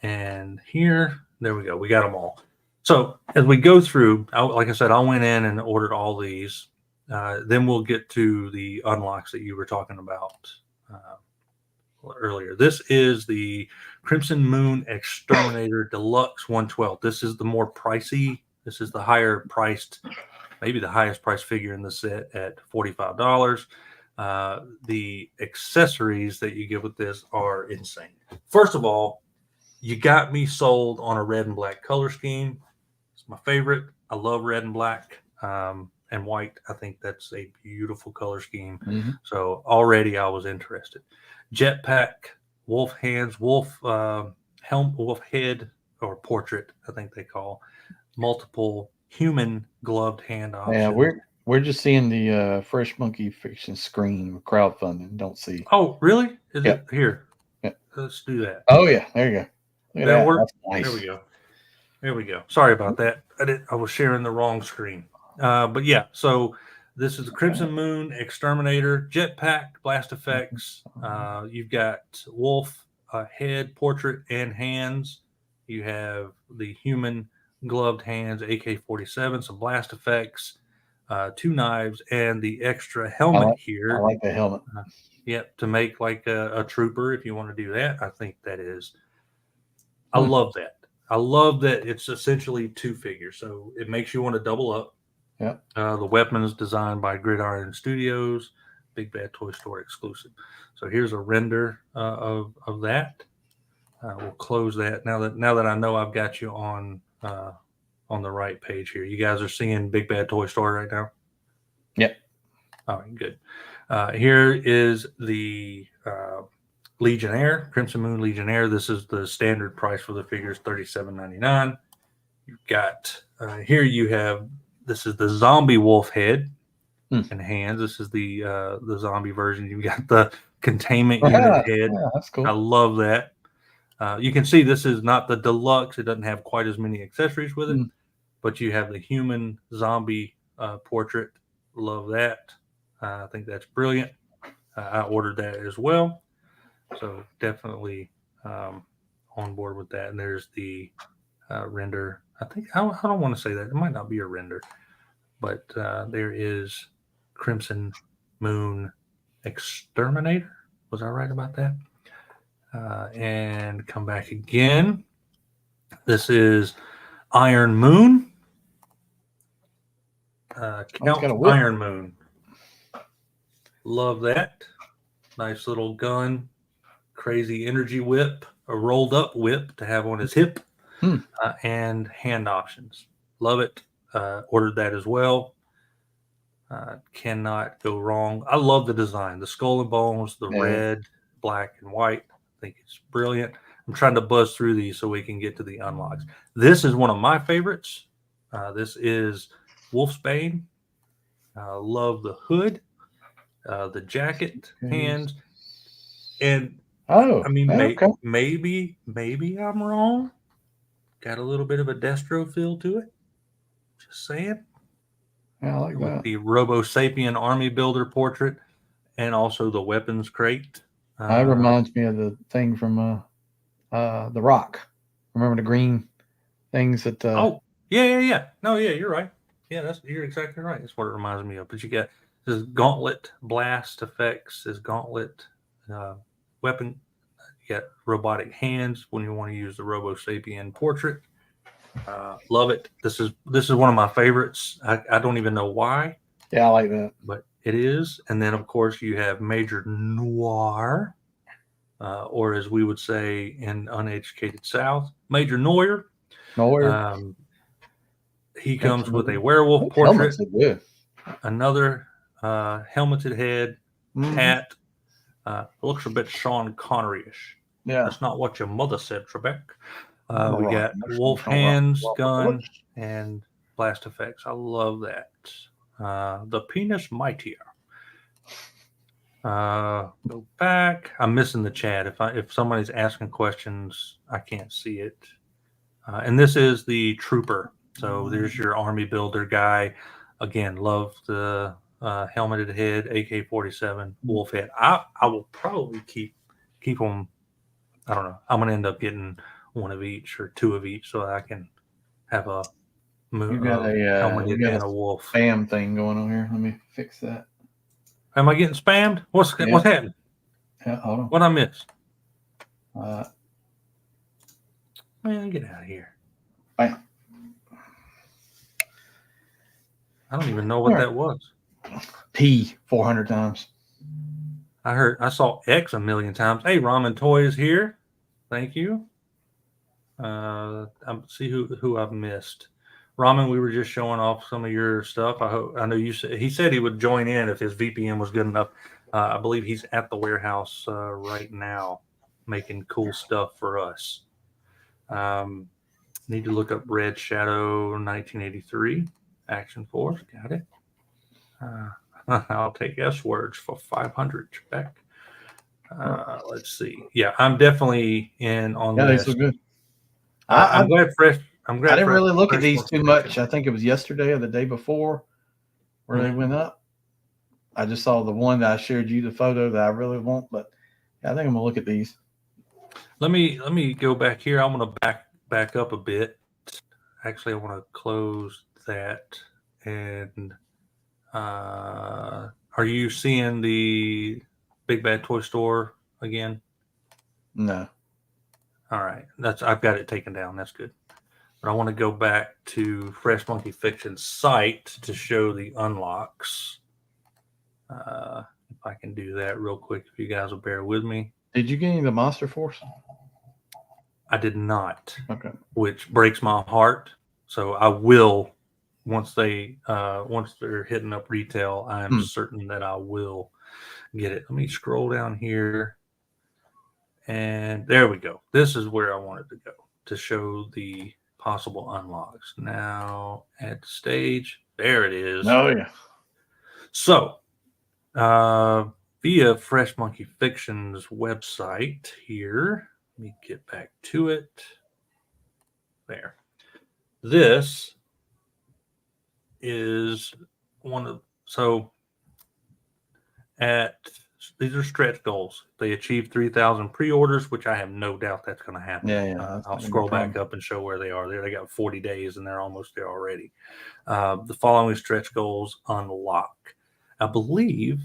And here, there we go. We got them all. So as we go through, like I said, I went in and ordered all these. Then we'll get to the unlocks that you were talking about earlier. This is the Crimson Moon Exterminator Deluxe 112. This is the more pricey. This is the higher priced, maybe the highest priced figure in the set at $45. The accessories that you get with this are insane. First of all, you got me sold on a red and black color scheme. It's my favorite. I love red and black and white. I think that's a beautiful color scheme. Mm-hmm. So already I was interested. Jetpack, wolf hands, wolf helm, wolf head, or portrait, I think they call. Multiple human gloved hand options. Yeah, we're just seeing the Fresh Monkey Fiction screen crowdfunding. Don't see. Oh, really? Is Yep. it here? Yep. Let's do that. Oh yeah, there you go. Look at That that. work? That's nice. There we go. There we go. Sorry about that. I was sharing the wrong screen. But yeah, so this is the Crimson Moon Exterminator Jetpack Blast Effects. You've got wolf head, portrait, and hands. You have the human gloved hands, AK-47, some blast effects, 2 knives, and the extra helmet here. I like the helmet. Yep, to make like a trooper if you want to do that. I think that is. I love that. I love that it's essentially 2 figures, so it makes you want to double up. Yeah. The weapon is designed by Gridiron Studios, Big Bad Toy Store exclusive. So here's a render of that. We'll close that now that I know I've got you on the right page here. You guys are seeing Big Bad Toy Store right now. Yep. All right, good. Here is the Legionnaire, Crimson Moon Legionnaire. This is the standard price for the figures, $37.99. You've got here you have. This is the zombie wolf head and hands. This is the zombie version. You've got the containment unit head. Yeah, that's cool. I love that. You can see this is not the deluxe. It doesn't have quite as many accessories with it, but you have the human zombie portrait. Love that. I think that's brilliant. I ordered that as well. So definitely on board with that. And there's the render. I think I don't want to say that. It might not be a render, but there is Crimson Moon Exterminator. Was I right about that? And come back again. This is Iron Moon. Count Iron Moon. Love that. Nice little gun. Crazy energy whip. A rolled up whip to have on his hip. And hand options. Love it. Ordered that as well. Cannot go wrong. I love the design. The skull and bones, the red, black, and white. I think it's brilliant. I'm trying to buzz through these so we can get to the unlocks. This is one of my favorites. This is Wolfsbane. Love the hood, the jacket, hands, and I mean, maybe I'm wrong. Got a little bit of a Destro feel to it. Just saying. Yeah, I like with that. The Robo Sapien Army Builder portrait, and also the weapons crate. That reminds me of the thing from The Rock. Remember the green things that? Oh, yeah. No, yeah, you're right. Yeah, you're exactly right. That's what it reminds me of. But you got this gauntlet blast effects, this gauntlet weapon. You got robotic hands when you want to use the Robo Sapien portrait. Love it. This is one of my favorites. I don't even know why. Yeah, I like that. But it is. And then, of course, you have Major Noir, or as we would say in uneducated South, Major Noir. He comes with a werewolf portrait, good. another helmeted head, hat, Looks a bit Sean Connery-ish. Yeah. That's not what your mother said, Trebek. All We right. got wolf hands, gun, and blast effects. I love that. The penis mightier. Go back. I'm missing the chat. If somebody's asking questions, I can't see it. And this is the trooper. So there's your army builder guy. Again, love the helmeted head, AK-47, wolf head. I will probably keep them. I don't know. I'm gonna end up getting one of each or two of each, so I can have a You got helmeted and a wolf. spam thing going on here. Let me fix that. Am I getting spammed? What's happening? Yeah, hold on. What I missed? Man, get out of here. Bam. I don't even know what that was. P 400 times. I saw X a million times. Hey, Ramen Toy is here. Thank you. See who I've missed. Ramen, we were just showing off some of your stuff. I know you said he said he would join in if his VPN was good enough. I believe he's at the warehouse right now making cool stuff for us. Need to look up Red Shadow 1983 Action Force. Got it. I'll take S words for 500 back. Let's see. Yeah, I'm definitely in on this. Yeah, these look good. I'm glad Fresh. I didn't really look at these too much. I think it was yesterday or the day before where they went up. I just saw the one that I shared you the photo that I really want, but yeah, I think I'm gonna look at these. Let me go back here. I'm gonna back up a bit. Actually, I want to close that. And are you seeing the Big Bad Toy Store again? No. All right, I've got it taken down. That's good. But I want to go back to Fresh Monkey Fiction's site to show the unlocks. If I can do that real quick, if you guys will bear with me. Did you get any of the Monster Force? I did not. Okay. Which breaks my heart. So I will once they're hitting up retail. I am certain that I will get it. Let me scroll down here. And there we go. This is where I wanted to go to show the possible unlocks. Now at the stage, there it is. Oh yeah. So via Fresh Monkey Fiction's website here, let me get back to it. There. This is these are stretch goals. They achieved 3,000 pre-orders, which I have no doubt that's going to happen. Yeah. I'll scroll back up and show where they are. They got 40 days and they're almost there already. The following stretch goals unlock. I believe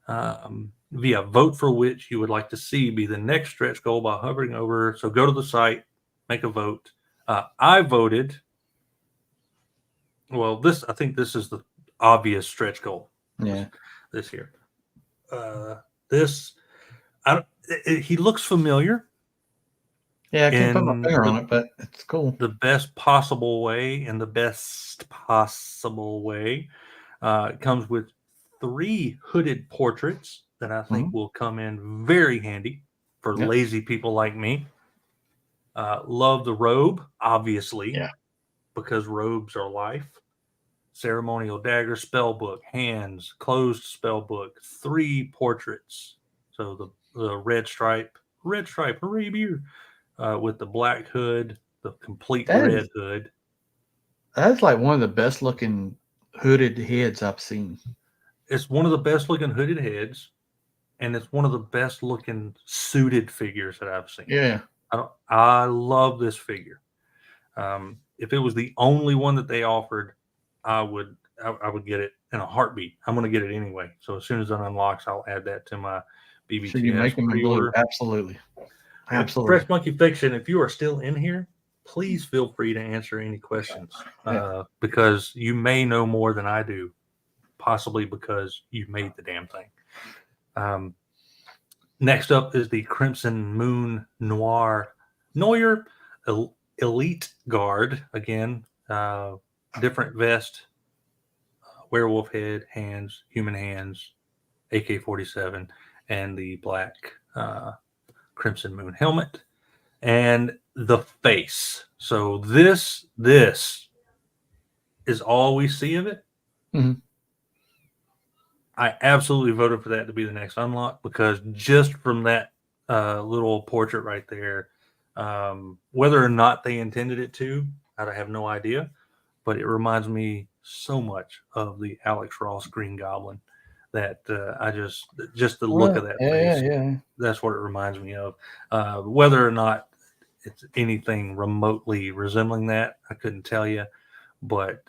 via vote for which you would like to see be the next stretch goal by hovering over. So go to the site, make a vote. I voted. Well, I think this is the obvious stretch goal. Yeah. This here. He looks familiar. Yeah, I can't put my finger on it, but it's cool. The best possible way it comes with 3 hooded portraits that I think will come in very handy for lazy people like me. Love the robe, obviously, because robes are life. Ceremonial dagger, spell book, hands, closed spell book, 3 portraits. So the red stripe, hooray beer, with the black hood, the complete red hood. That's like one of the best looking hooded heads I've seen. It's one of the best looking hooded heads, and it's one of the best looking suited figures that I've seen. Yeah. I love this figure. If it was the only one that they offered, I would get it in a heartbeat. I'm going to get it anyway. So as soon as it unlocks, I'll add that to my BBTS Should you make them in blue? Absolutely. Fresh Monkey Fiction, if you are still in here, please feel free to answer any questions because you may know more than I do, possibly because you made the damn thing. Next up is the Crimson Moon Noir Elite Guard. Again, different vest, werewolf head, hands, human hands, AK-47, and the black Crimson Moon helmet, and the face. So this is all we see of it. Mhm. I absolutely voted for that to be the next unlock, because just from that little portrait right there, whether or not they intended it to, I have no idea, but it reminds me so much of the Alex Ross Green Goblin that I just the look of that face. Yeah. That's what it reminds me of. Whether or not it's anything remotely resembling that, I couldn't tell you, but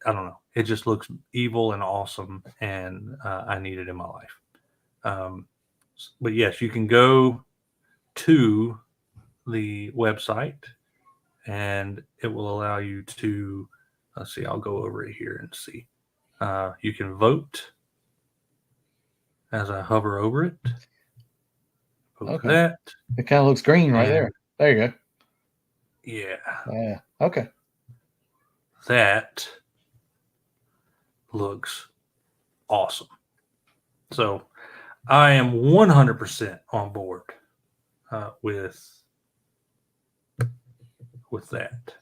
I don't know. It just looks evil and awesome, and I need it in my life. But yes, you can go to the website, and it will allow you to. Let's see. I'll go over it here and see. You can vote as I hover over it. Vote for that. It kind of looks green right And- there. There you go. Yeah, Yeah. Okay. that looks awesome. So I am 100% on board with that.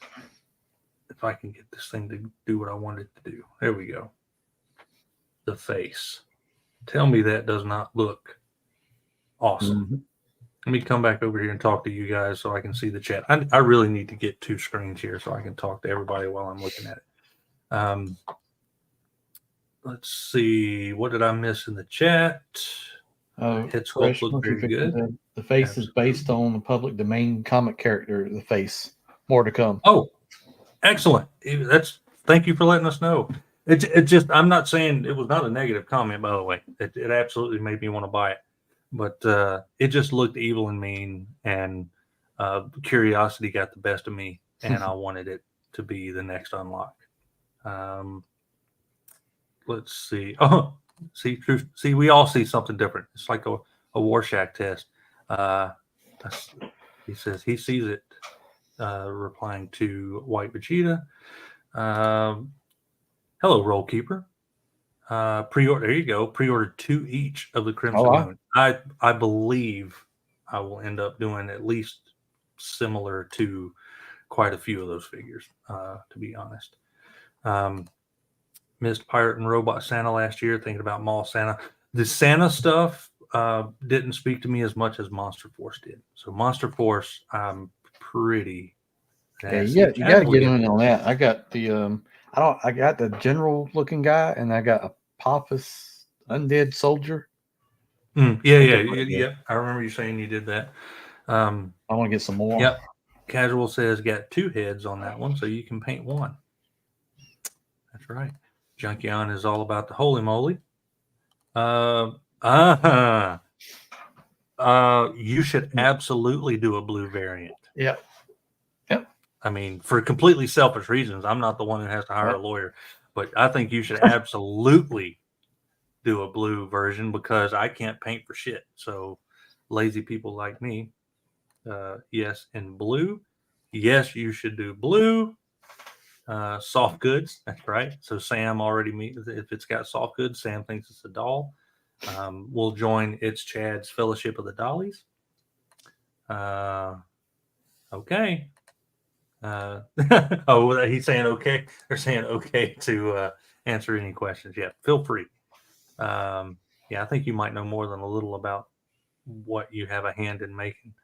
If I can get this thing to do what I want it to do. There we go. The face. Tell me that does not look awesome. Mhm. Let me come back over here and talk to you guys so I can see the chat. I really need to get two screens here so I can talk to everybody while I'm looking at it. Let's see. What did I miss in the chat? Head sculpt looked very good. The face is based on a public domain comic character. The face. More to come. Oh, excellent. Thank you for letting us know. It just, I'm not saying it was not a negative comment, by the way. It absolutely made me want to buy it, but it just looked evil and mean, and curiosity got the best of me, and I wanted it to be the next unlock. Let's see. Oh, see, we all see something different. It's like a Rorschach test. He says he sees it. Replying to White Vegeta. Hello, Roll Keeper. Pre-order. There you go. Pre-ordered 2 each of the Crimson Moon. I believe I will end up doing at least similar to quite a few of those figures. To be honest, missed Pirate and Robot Santa last year. Thinking about Mall Santa. The Santa stuff didn't speak to me as much as Monster Force did. So Monster Force, I'm pretty. Yeah, you got to get in on that. I got the I got the general looking guy, and I got a Papas undead soldier. Yeah. I remember you saying you did that. I want to get some more. Yep. Casual says got 2 heads on that one, so you can paint 1. That's right. Junkion is all about the holy moly. You should absolutely do a blue variant. Yep. I mean, for completely selfish reasons. I'm not the one who has to hire a lawyer, but I think you should absolutely do a blue version, because I can't paint for shit. So lazy people like me, yes, in blue. Yes, you should do blue. Soft goods. That's right. So Sam already if it's got soft goods, Sam thinks it's a doll. We'll join It's Chad's Fellowship of the Dollies. Okay. He's saying okay. They're saying okay to answer any questions. Yeah, feel free. Yeah, I think you might know more than a little about what you have a hand in making.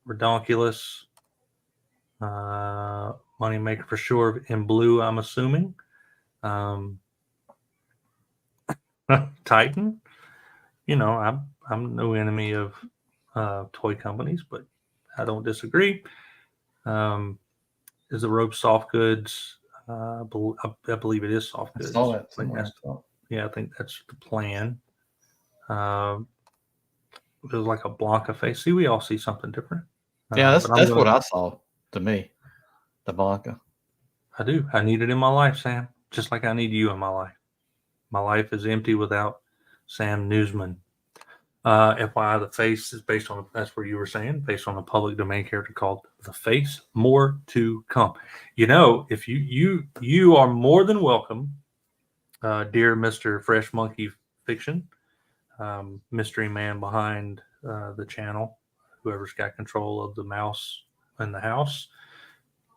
Redonkulous, money maker for sure in blue, I'm assuming. Titan, I'm no enemy of toy companies, but I don't disagree. Is the rope soft goods? I believe it is soft goods. I saw that somewhere. I think that's the plan. There's like a Blanca face. See, we all see something different. Yeah, that's what I saw to me. The Blanca. I do. I need it in my life, Sam. Just like I need you in my life. My life is empty without Sam Newsman. FYI, the face is based on, that's where you were saying, based on a public domain character called The Face. More to come. If you are more than welcome, dear Mr. Fresh Monkey Fiction, mystery man behind the channel, whoever's got control of the mouse in the house.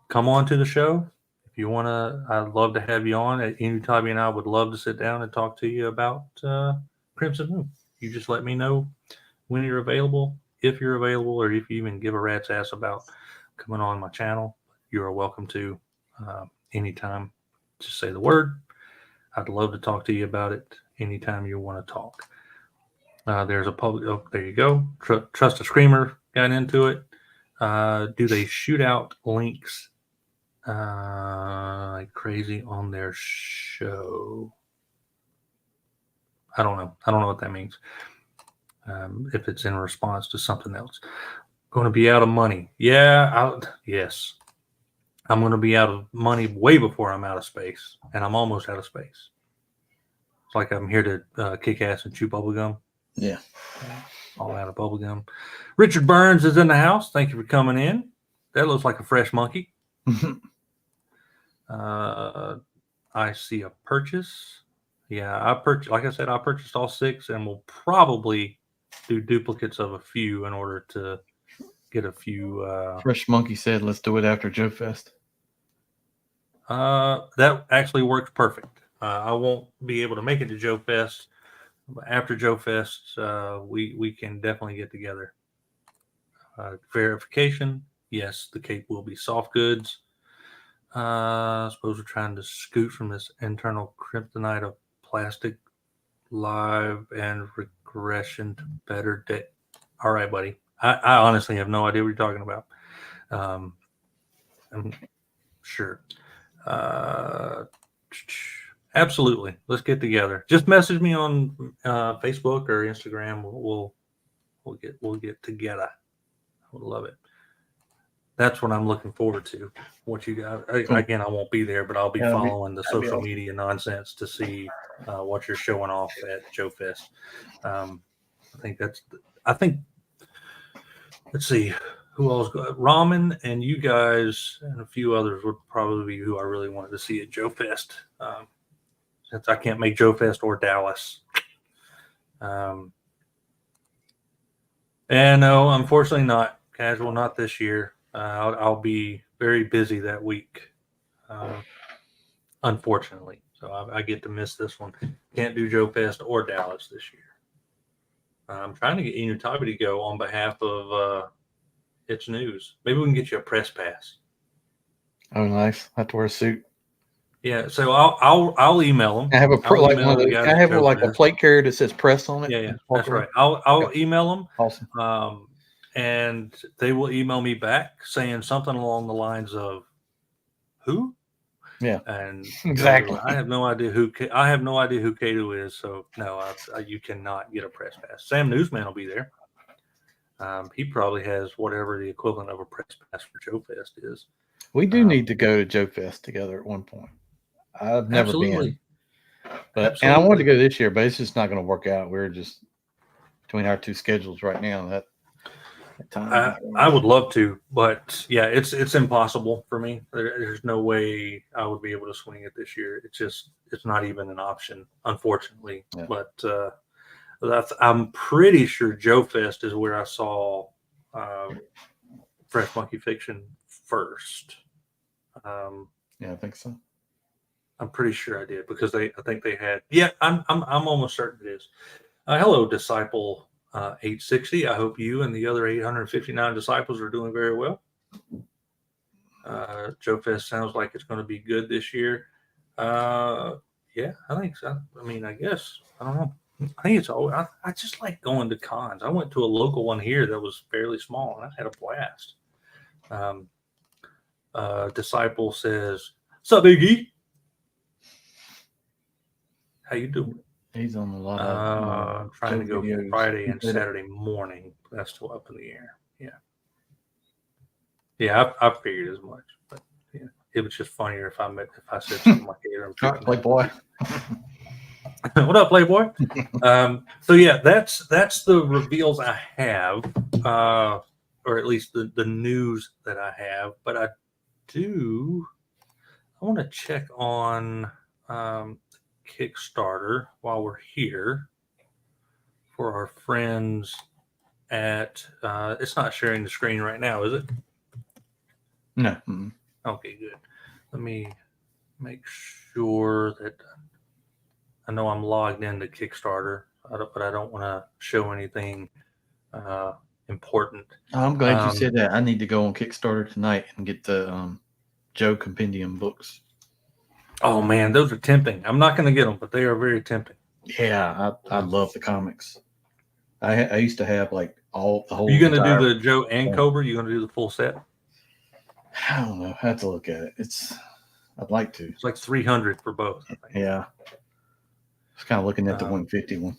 Come on to the show. If you want to, I'd love to have you on. Enewtabie and I would love to sit down and talk to you about Crimson Moon. You just let me know when you're available, if you're available, or if you even give a rat's ass about coming on my channel. You are welcome to anytime. Just say the word. I'd love to talk to you about it anytime you want to talk. There's a public. Oh, there you go. Trust a Screamer got into it. Do they shoot out links like crazy on their show? I don't know. I don't know what that means. If it's in response to something else. Going to be out of money. Yeah. Yes. I'm going to be out of money way before I'm out of space. And I'm almost out of space. It's like I'm here to kick ass and chew bubble gum. Yeah. All out of bubble gum. Richard Burns is in the house. Thank you for coming in. That looks like a fresh monkey. I see a purchase. Yeah, like I said, I purchased all 6 and will probably do duplicates of a few in order to get a few. Fresh Monkey said, let's do it after Joe Fest. That actually works perfect. I won't be able to make it to Joe Fest. But after Joe Fest, we can definitely get together. Verification. Yes, the cape will be soft goods. I suppose we're trying to scoot from this internal kryptonite of plastic live and regression to better day. All right, buddy. I honestly have no idea what you're talking about. I'm sure. Absolutely. Let's get together. Just message me on Facebook or Instagram. We'll get together. I would love it. That's what I'm looking forward to. What you got? Again, I won't be there, but I'll be following the social media nonsense to see what you're showing off at Joe Fest. I think. Let's see who else. Ramen and you guys and a few others would probably be who I really wanted to see at Joe Fest. Since I can't make Joe Fest or Dallas. And no, unfortunately not. Casual, not this year. I'll be very busy that week, unfortunately. So I get to miss this one. Can't do Joe Fest or Dallas this year. I'm trying to get Enewtabie to go on behalf of It's News. Maybe we can get you a press pass. Oh, nice. I have to wear a suit. Yeah, so I'll email them. I have a plate carrier that says press on it. Yeah, that's right. I'll email them. Awesome. And they will email me back saying something along the lines of, "Who?" Yeah, and exactly. I have no idea who Kato is. So no, you cannot get a press pass. Sam Newsman will be there. He probably has whatever the equivalent of a press pass for Joe Fest is. We do need to go to Joe Fest together at one point. I've never been, and I wanted to go this year, but it's just not going to work out. We're just between our two schedules right now. That time, I would love to, but yeah, it's impossible for me. There's no way I would be able to swing it this year. It's not even an option, unfortunately. Yeah. But I'm pretty sure Joe Fest is where I saw Fresh Monkey Fiction first. Yeah, I think so. I'm pretty sure I did because I think they had. Yeah, I'm almost certain it is. Hello, Disciple 860. I hope you and the other 859 disciples are doing very well. Joe Fest sounds like it's going to be good this year. Yeah, I think so. I mean, I guess I don't know. I think it's always. I just like going to cons. I went to a local one here that was fairly small, and I had a blast. Disciple says, "Sup, Iggy? How you doing?" He's on a lot of trying to go videos. Friday and Saturday morning. That's still up in the air. Yeah. I figured as much, but yeah, it was just funnier if I said something like that. Playboy. What up, Playboy? So yeah, that's the reveals I have, or at least the news that I have. But I want to check on Kickstarter while we're here for our friends at. It's not sharing the screen right now, is it? No. Okay, good. Let me make sure that I know I'm logged into Kickstarter, but I don't want to show anything important. I'm glad you said that. I need to go on Kickstarter tonight and get the Joe Compendium books. Oh man, those are tempting. I'm not going to get them, but they are very tempting. Yeah, I love the comics. I used to have like all the whole. Are you going to do the Joe and Cobra? You going to do the full set? I don't know. I have to look at it. I'd like to. It's like 300 for both. I think. Yeah. I was kind of looking at the 150 one.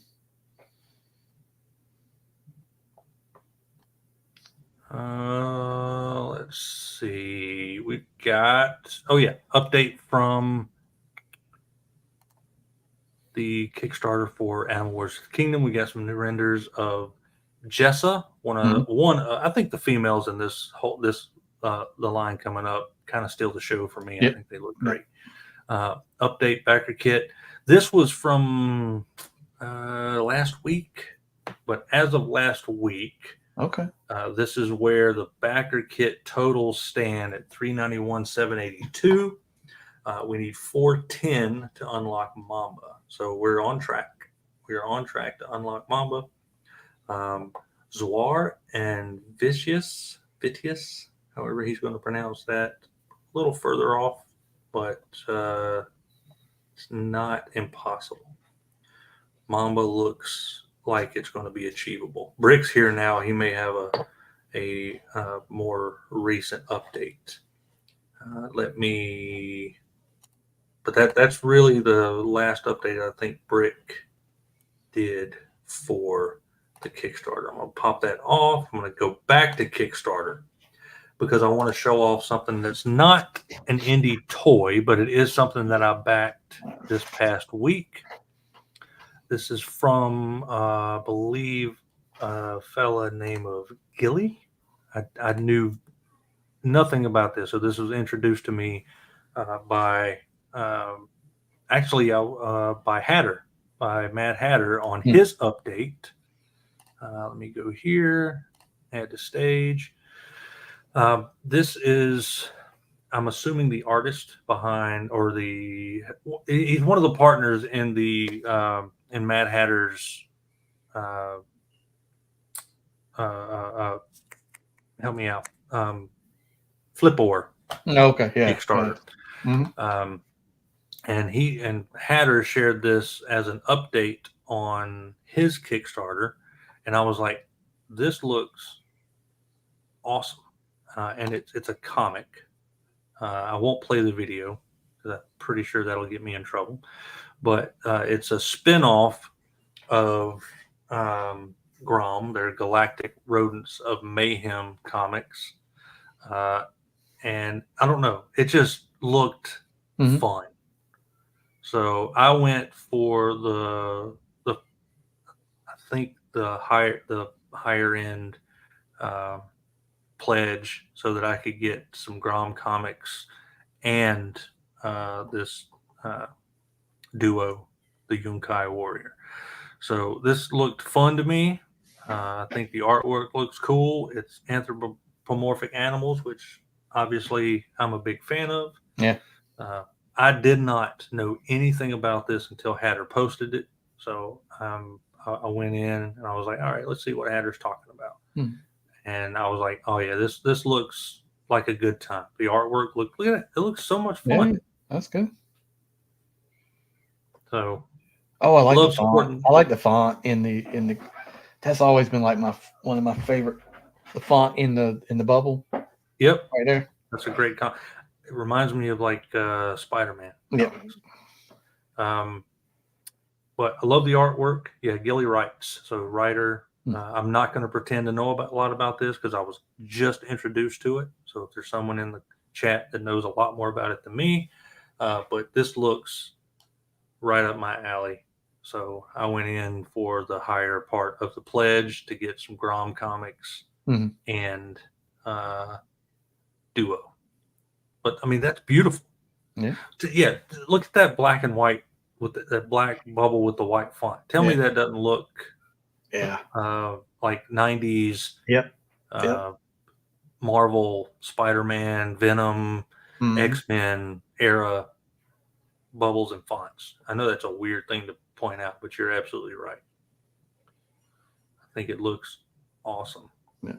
Let's see. We got update from the Kickstarter for Animal Wars Kingdom. We got some new renders of Jessa. I think the females in the line coming up kind of steal the show for me. Yep. I think they look great. Update backer kit. This was from last week, but as of last week, okay, this is where the backer kit totals stand at $391,782. We need 410 to unlock Mamba, so we're on track. We are on track to unlock Mamba. Zwar and Vitius, however he's going to pronounce that, a little further off, but it's not impossible. Mamba looks like it's going to be achievable. Brick's here now. He may have a more recent update. But that's really the last update I think Brick did for the Kickstarter. I'm going to pop that off. I'm going to go back to Kickstarter because I want to show off something that's not an indie toy, but it is something that I backed this past week. This is from, I believe, a fella named Gilly. I knew nothing about this, so this was introduced to me by Matt Hatter on his update. Let me go here, add to stage. This is, I'm assuming, the artist behind, or he's one of the partners in in Mad Hatter's. Help me out. Flipboard. Okay, yeah. Kickstarter. Yeah. And Hatter shared this as an update on his Kickstarter, and I was like, "This looks awesome," and it's a comic. I won't play the video because I'm pretty sure that'll get me in trouble. But it's a spin-off of Grom, their Galactic Rodents of Mayhem comics, and I don't know, it just looked fun. So I went for the higher end pledge so that I could get some Grom comics and this duo, the Yunkai Warrior. So this looked fun to me. I think the artwork looks cool. It's anthropomorphic animals, which obviously I'm a big fan of. Yeah. I did not know anything about this until Hatter posted it. So I went in and I was like, all right, let's see what Hatter's talking about. And I was like, oh yeah, this looks like a good time. The artwork look at it. It looks so much fun. Yeah, that's good. So I like the font. I like the font in the. That's always been like one of my favorite. The font in the bubble. Yep, right there. That's a great comment. It reminds me of like Spider-Man. Yeah. But I love the artwork. Yeah, Gilly writes. So writer. I'm not going to pretend to know a lot about this because I was just introduced to it. So if there's someone in the chat that knows a lot more about it than me, but this looks right up my alley. So I went in for the higher part of the pledge to get some Grom comics and duo. But I mean, that's beautiful. Yeah. Yeah. Look at that black and white with that black bubble with the white font. Tell me that doesn't look Yeah. Like 90s Yep. Marvel, Spider-Man, Venom, Mhm. X-Men era bubbles and fonts. I know that's a weird thing to point out, but you're absolutely right. I think it looks awesome. Yeah.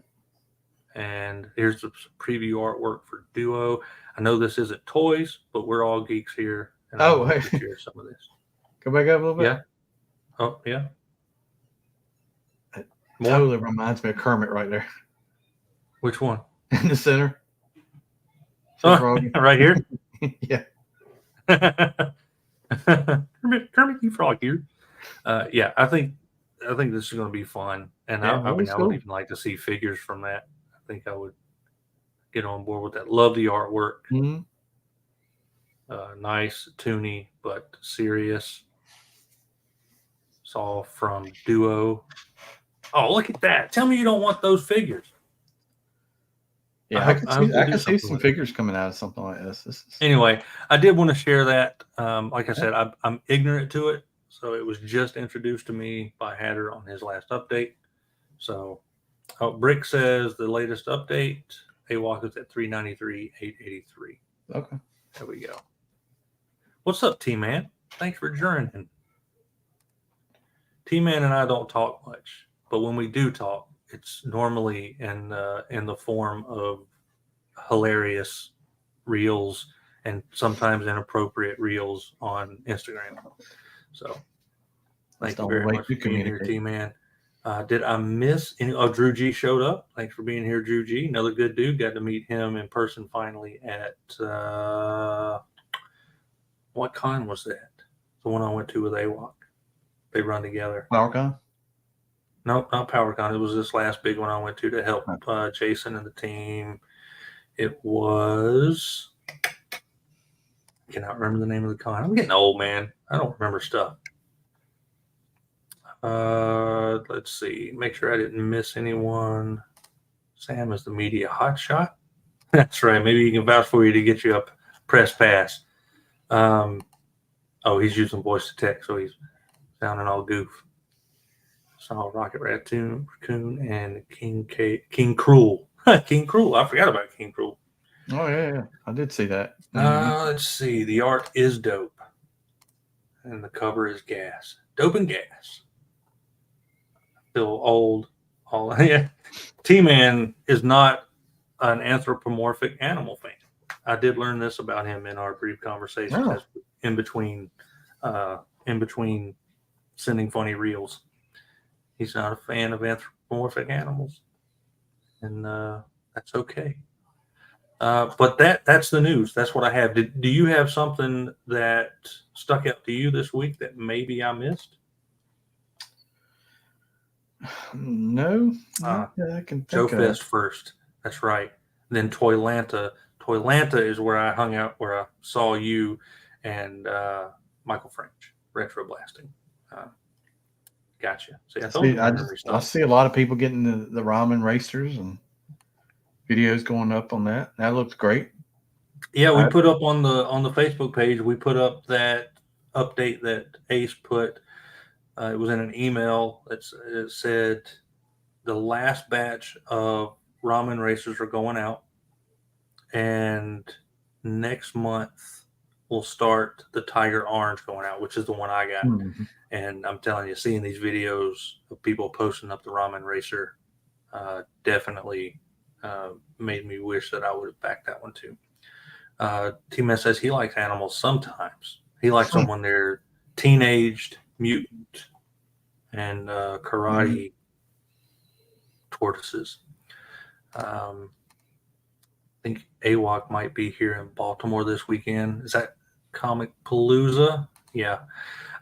And here's the preview artwork for Duo. I know this isn't toys, but we're all geeks here, and I Oh, wanted to hey. share some of this. Go back up a little bit. Yeah. Oh, yeah. It More? totally reminds me of Kermit right there Which one? in the center. Oh, right here. Yeah. Kermit the Frog here. Yeah, I think this is going to be fun, and Yeah, I that mean, was I would cool. even like to see figures from that. I think I would get on board with that. Love the artwork. Mhm. Nice, toony, but serious. It's all from Duo. Oh, look at that! Tell me you don't want those figures. Yeah, I hope they I do could see something some with it. figures coming out of something like this. This is, Anyway, I did want to share that. Like I said, I'm ignorant to it, so it was just introduced to me by Hatter on his last update. So, Brick says the latest update, AWOC is at 393,883. okay. There we go. What's up, T-Man? Thanks for joining. T-Man and I don't talk much, but when we do talk, it's normally in the form of hilarious reels and sometimes inappropriate reels on Instagram. So thank you very much for being here, T-Man. Did I miss any? Oh, Drew G showed up. Thanks for being here, Drew G. Another good dude. Got to meet him in person finally at what con was that? The one I went to with AWOC. They run together. PowerCon? Nope, not PowerCon. It was this last big one I went to help Jason and the team. It was. I cannot remember the name of the con. I'm getting old, man. I don't remember stuff. Let's see. Make sure I didn't miss anyone. Sam is the media hotshot. That's right. Maybe he can vouch for you to get you up press pass. Oh, he's using voice to text, so he's sounding all goof. Saw Rocket Raccoon and King Cruel. King Cruel. I forgot about King Cruel. Oh, yeah. I did see that. Let's see. The art is dope. And the cover is gas. Dope and gas. Feel old. Yeah. T-Man is not an anthropomorphic animal fan. I did learn this about him in our brief conversations in between sending funny reels. He's not a fan of anthropomorphic animals, and that's okay. But that's the news. That's what I have. Do you have something that stuck out to you this week that maybe I missed? No, I can think Joe of. Fest first. That's right. Then Toylanta. Toylanta is where I hung out, where I saw you and Michael French retro blasting. Gotcha. See, I see a lot of people getting the ramen racers and videos going up on that. That looks great. Yeah, we put up on the Facebook page. We put up that update that Ace put. It was in an email. It said the last batch of ramen racers are going out, and next month we'll start the Tiger Orange going out, which is the one I got. Mm-hmm. And I'm telling you, seeing these videos of people posting up the ramen racer definitely made me wish that I would have backed that one too. T-Man says he likes animals sometimes. He likes them when they're teenaged, mutant, and karate tortoises. I think AWOC might be here in Baltimore this weekend. Is that Comic Palooza? Yeah.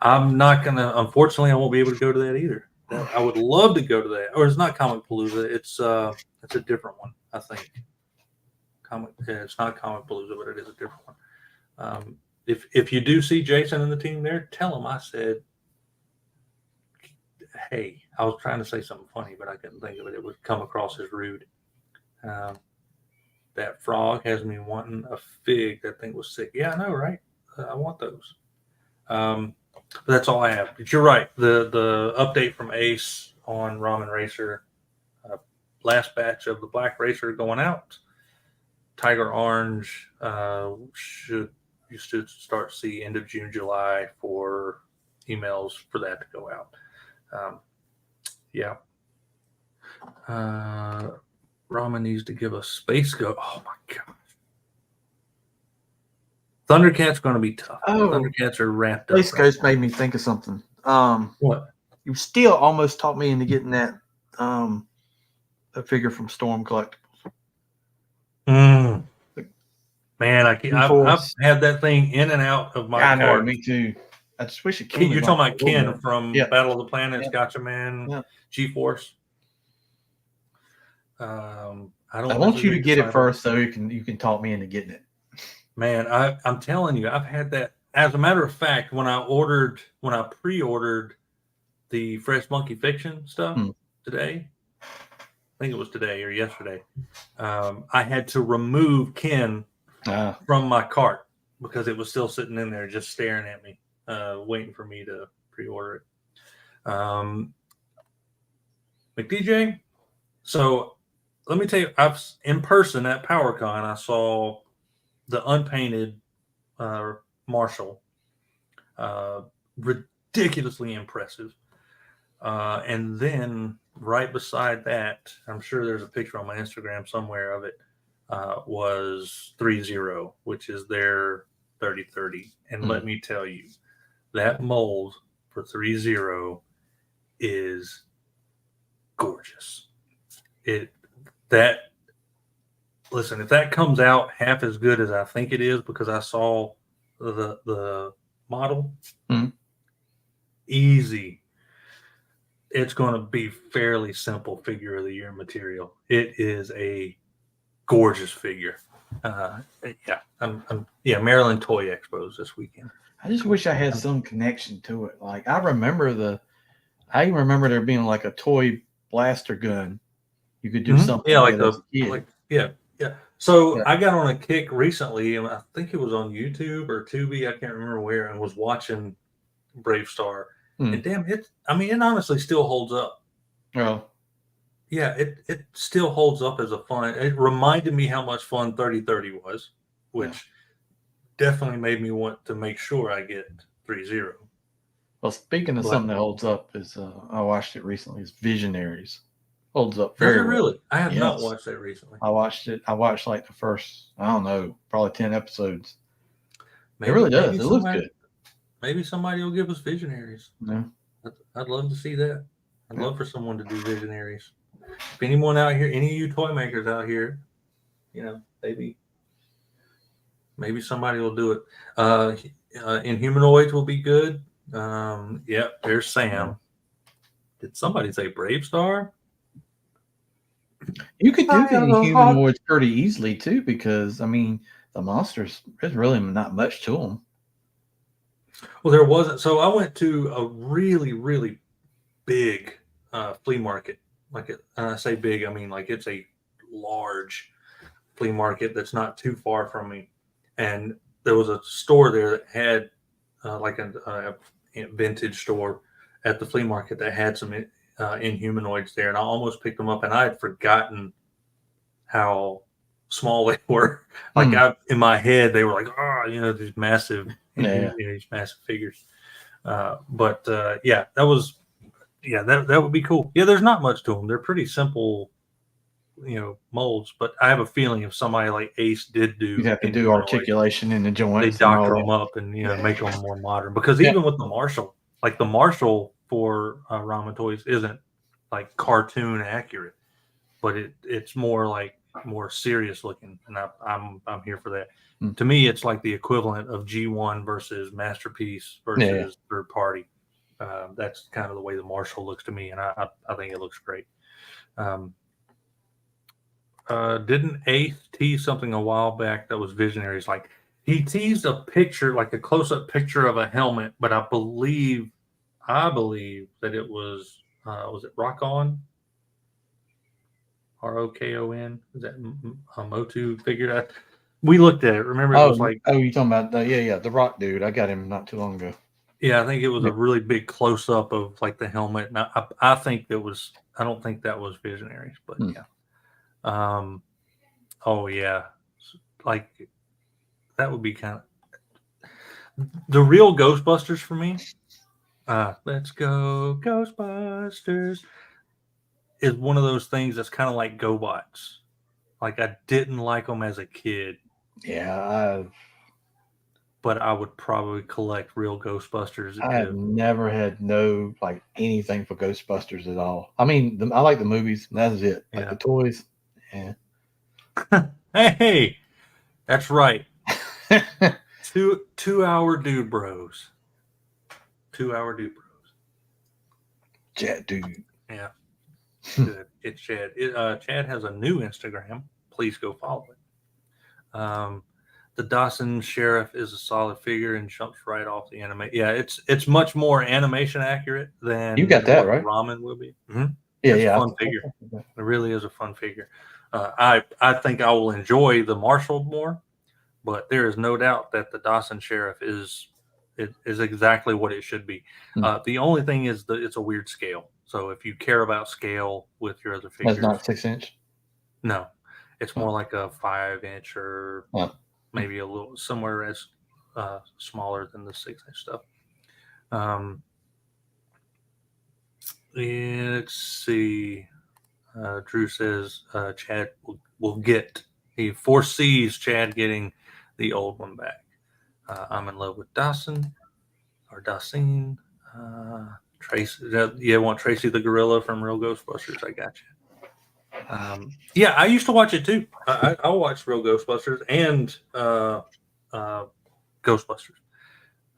I'm not going to, unfortunately, I won't be able to go to that either. I would love to go to that. Or it's not Comic Palooza. It's a different one, I think. It's not Comic Palooza, but it is a different one. If you do see Jason and the team there, tell him I said, hey, I was trying to say something funny, but I couldn't think of it. It would come across as rude. That frog has me wanting a fig. That thing was sick. Yeah, I know, right? I want those. But that's all I have. But you're right. The update from Ace on Ramen Racer. Last batch of the Black Racer going out. Tiger Orange you should start to see end of June, July for emails for that to go out. Yeah. Ramen needs to give us Space Ghost. Oh my gosh. Thundercat's going to be tough. Oh. Thundercats are ramped up. Space Ghost made me think of something. What? You still almost talked me into getting that a figure from Storm Collectibles. Man, I've had that thing in and out of my cart. Me too. I just wish it came. You're talking about Ken from Battle of the Planets, Gotcha Man, G-Force. I want you to get it first, so you can talk me into getting it. Man, I'm telling you, I've had that. As a matter of fact, when I pre-ordered the Fresh Monkey Fiction stuff today, I think it was today or yesterday, I had to remove Ken from my cart because it was still sitting in there just staring at me, waiting for me to pre-order it. McDJ, so let me tell you, in person at PowerCon, I saw the unpainted Marshall, ridiculously impressive. And then right beside that, I'm sure there's a picture on my Instagram somewhere of it, was 3-0, which is their 30-30. And let me tell you, that mold for 3-0 is gorgeous. Listen, if that comes out half as good as I think it is, because I saw the model, easy. It's going to be fairly simple figure of the year material. It is a gorgeous figure. Maryland Toy Expos this weekend. I just wish I had some connection to it. Like I remember there being like a toy blaster gun. You could do something. Yeah, So I got on a kick recently, and I think it was on YouTube or Tubi, I can't remember where, and was watching Brave Star. And damn, it honestly still holds up. Oh. Yeah, it still holds up as a fun. It reminded me how much fun 30-30 was, which definitely made me want to make sure I get 3-0. Well, speaking of something that holds up, is I watched it recently. Is Visionaries. Holds up very well. Really? I have not watched that recently. I watched it. I watched like the first, I don't know, probably 10 episodes. It really does. It looks good. Maybe somebody will give us Visionaries. Yeah. I'd love to see that. I'd love for someone to do Visionaries. If anyone out here, any of you toy makers out here, maybe somebody will do it. Inhumanoids will be good. There's Sam. Did somebody say Brave Star? You could do the humanoids pretty easily too, because the monsters, there's really not much to them. Well, there wasn't. So I went to a really, really big flea market. I say big, I mean like it's a large flea market that's not too far from me. And there was a store there that had a vintage store at the flea market that had some Inhumanoids there, and I almost picked them up, and I had forgotten how small they were. In my head, they were like, these massive, these massive figures. That would be cool. Yeah, there's not much to them. They're pretty simple, molds. But I have a feeling if somebody like Ace did do, you'd have to do articulation in the joints. They doctor them up and make them more modern. Because even with the Marshall, like the Marshall for Ramen Toys isn't like cartoon accurate, but it's more serious looking, and I'm here for that. To me, it's like the equivalent of G1 versus Masterpiece versus third party. That's kind of the way the Marshall looks to me, and I think it looks great. Didn't Ace tease something a while back that was Visionaries? Like he teased a picture, like a close-up picture of a helmet, but I believe that it was it Rock On? ROKON? Is that a Motu figure? That we looked at it. Remember, it was like, you're talking about the Rock dude. I got him not too long ago. Yeah, I think it was a really big close up of like the helmet. And I think that was. I don't think that was Visionaries, but yeah. Oh yeah, like that would be kind of the real Ghostbusters for me. Let's go Ghostbusters is one of those things that's kind of like GoBots. Like I didn't like them as a kid, Yeah, but I would probably collect real Ghostbusters. I've never had no like anything for Ghostbusters at all. I mean, I like the movies. That's it. Like the toys. Yeah. Hey, that's right. 2 hour dude bros. 2 hour dude bros. Jet dude. Yeah. Good. It's Chad. Chad has a new Instagram. Please go follow it. The Dawson Sheriff is a solid figure and jumps right off the anime. Yeah, it's much more animation accurate than you got that right. Ramen will be. Mm-hmm. Yeah, it's yeah. A fun figure. It really is a fun figure. I think I will enjoy the Marshall more, but there is no doubt that the Dawson Sheriff is exactly what it should be. The only thing is that it's a weird scale. So if you care about scale with your other figures, that's not 6-inch. No, it's more like a 5-inch or maybe a little somewhere as smaller than the 6-inch stuff. Let's see. Drew says Chad will get. He foresees Chad getting the old one back. I'm in love with Dawson or Dawson. Tracy, want Tracy the Gorilla from Real Ghostbusters? I got you. Yeah, I used to watch it too. I watched Real Ghostbusters and Ghostbusters.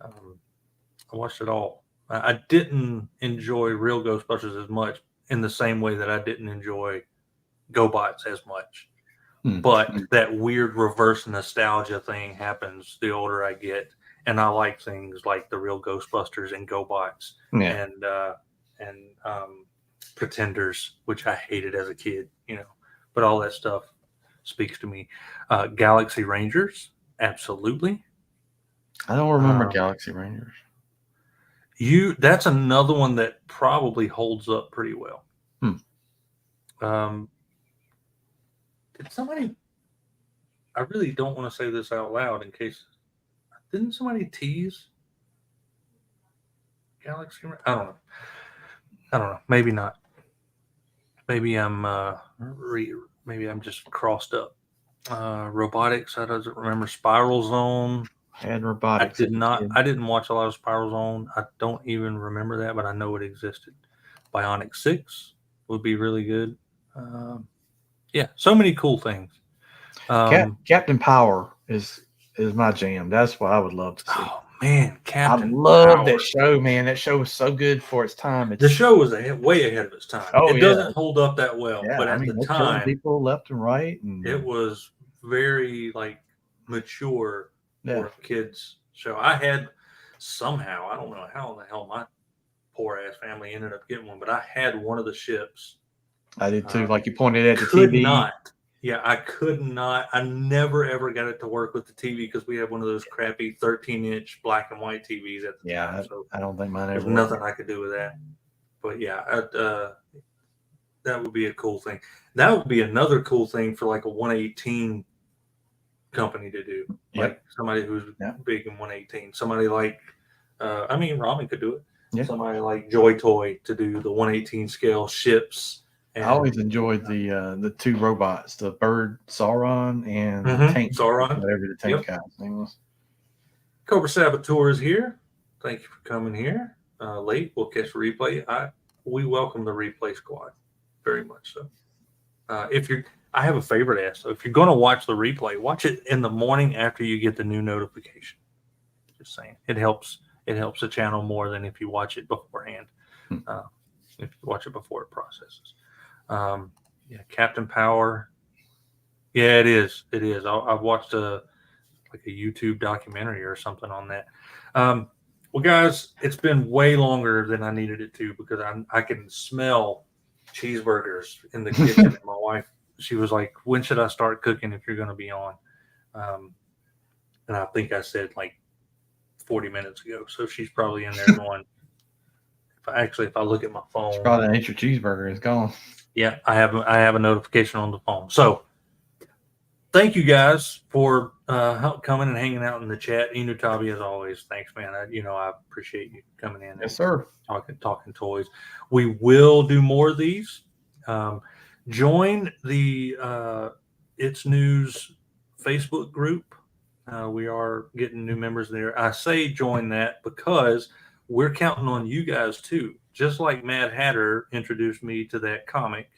I watched it all. I didn't enjoy Real Ghostbusters as much in the same way that I didn't enjoy GoBots as much. But that weird reverse nostalgia thing happens the older I get, and I like things like the Real Ghostbusters and GoBots and Pretenders, which I hated as a kid, But all that stuff speaks to me. Galaxy Rangers, absolutely. I don't remember Galaxy Rangers. That's another one that probably holds up pretty well. Did somebody? I really don't want to say this out loud in case. Didn't somebody tease Galaxy? I don't know. Maybe not. Maybe I'm maybe I'm just crossed up. Robotics. I doesn't remember Spiral Zone. And robotics. I didn't watch a lot of Spiral Zone. I don't even remember that, but I know it existed. Bionic 6 would be really good. Yeah, so many cool things. Captain Power is my jam. That's what I would love to see. Oh man, Captain! I love that show, man. That show was so good for its time. The show was way ahead of its time. It doesn't hold up that well, but at the time, people left and right, and it was very mature for a kids show. I had somehow, I don't know how the hell my poor ass family ended up getting one, but I had one of the ships. I did too. Like you pointed at the TV. I could not. I never ever got it to work with the TV because we had one of those crappy 13-inch black and white TVs at the time. So I don't think mine ever. There's nothing I could do with that. But yeah, that would be a cool thing. That would be another cool thing for like a 118 company to do. Like somebody who's big in 118. Somebody like, Ramen could do it. Yeah. Somebody like Joy Toy to do the 118 scale ships. I always enjoyed the two robots, the bird Sauron and the tank Sauron, whatever the tank guy's name was. Cobra Saboteur is here. Thank you for coming here. Late, we'll catch a replay. We welcome the replay squad, very much so. I have a favorite ask. So if you're going to watch the replay, watch it in the morning after you get the new notification. Just saying, it helps. It helps the channel more than if you watch it beforehand. If you watch it before it processes. Captain Power. Yeah, it is. It is. I've watched a YouTube documentary or something on that. Well, guys, it's been way longer than I needed it to because I can smell cheeseburgers in the kitchen. And my wife, she was like, "When should I start cooking if you're going to be on?" And I think I said like 40 minutes ago. So she's probably in there going, if I look at my phone, Probably an extra cheeseburger is gone. yeah, I have a notification on the phone. So thank you guys for coming and hanging out in the chat. Enewtabie, as always, thanks, man. I appreciate you coming in. Yes, sir. Talking toys. We will do more of these. Join the It's News Facebook group. We are getting new members there. I say join that because we're counting on you guys too. Just like Mad Hatter introduced me to that comic,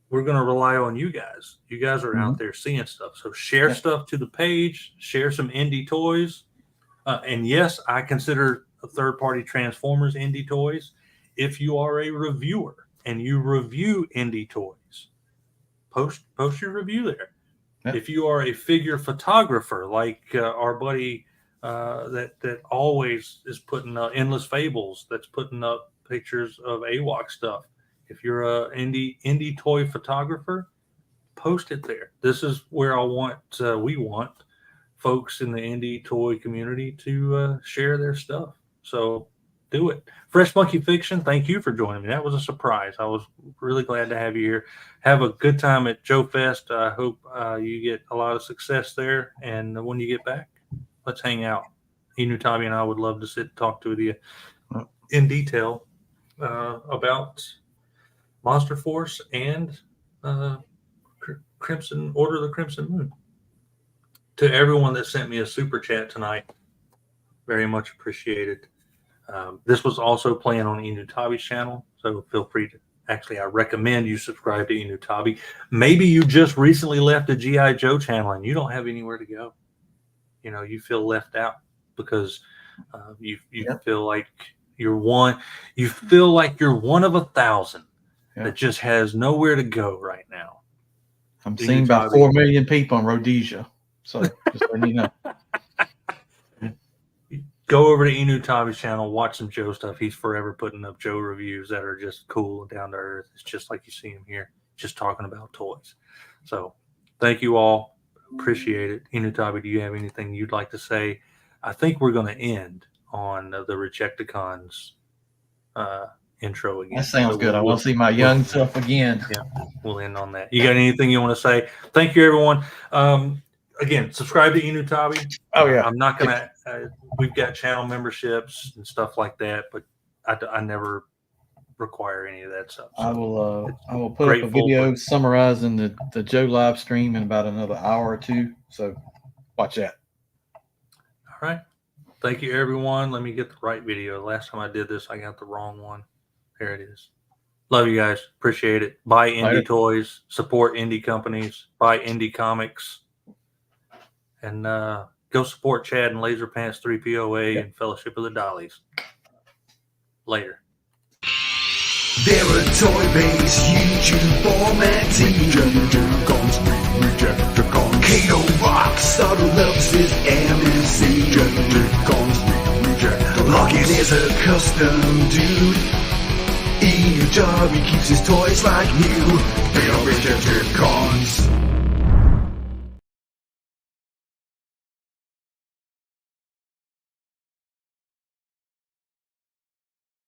we're going to rely on you guys. You guys are out there seeing stuff. So share stuff to the page, share some indie toys. And yes, I consider third-party Transformers indie toys. If you are a reviewer and you review indie toys, post your review there. Yep. If you are a figure photographer like our buddy that always is putting Endless Fables, that's putting up pictures of AWOC stuff. If you're a indie toy photographer, post it there. This is where we want folks in the indie toy community to share their stuff. So do it. Fresh Monkey Fiction, thank you for joining me. That was a surprise. I was really glad to have you here. Have a good time at Joe Fest. I hope you get a lot of success there. And when you get back, let's hang out. Enewtabie and I would love to sit and talk to you in detail about Monster Force and Crimson Order of the Crimson Moon. To everyone that sent me a super chat tonight, very much appreciated. This was also playing on Enewtabie's channel, so feel free to. Actually, I recommend you subscribe to Enewtabie. Maybe you just recently left a G.I. Joe channel and you don't have anywhere to go. You feel left out because you feel like you're one. You feel like you're one of 1,000 that just has nowhere to go right now. I'm seen by 4 million people in Rhodesia, so just letting you know. Go over to Enewtabie's channel, watch some Joe stuff. He's forever putting up Joe reviews that are just cool and down to earth. It's just like you see him here, just talking about toys. So thank you all. Appreciate it. Enewtabie, do you have anything you'd like to say? I think we're going to end on the Rejecticons intro again. That sounds good. I want to see my young self again. Yeah, we'll end on that. You got anything you want to say? Thank you, everyone. Again, subscribe to Enewtabie. Oh, yeah. I'm not going to we've got channel memberships and stuff like that, but I never require any of that stuff. So I will put up a video summarizing the Joe live stream in about another hour or two. So watch that. All right. Thank you, everyone. Let me get the right video. Last time I did this, I got the wrong one. There it is. Love you guys. Appreciate it. Buy indie toys. Support indie companies. Buy indie comics. And go support Chad and Laser Pants 3POA and Fellowship of the Dollies. Later. They're a toy-based YouTube format Rejecticons, Rejecticons. Kato rocks, Subtle loves his MC Rejecticons. Loggin is a custom dude. Enewtabie keeps his toys like new. They are Rejecticons.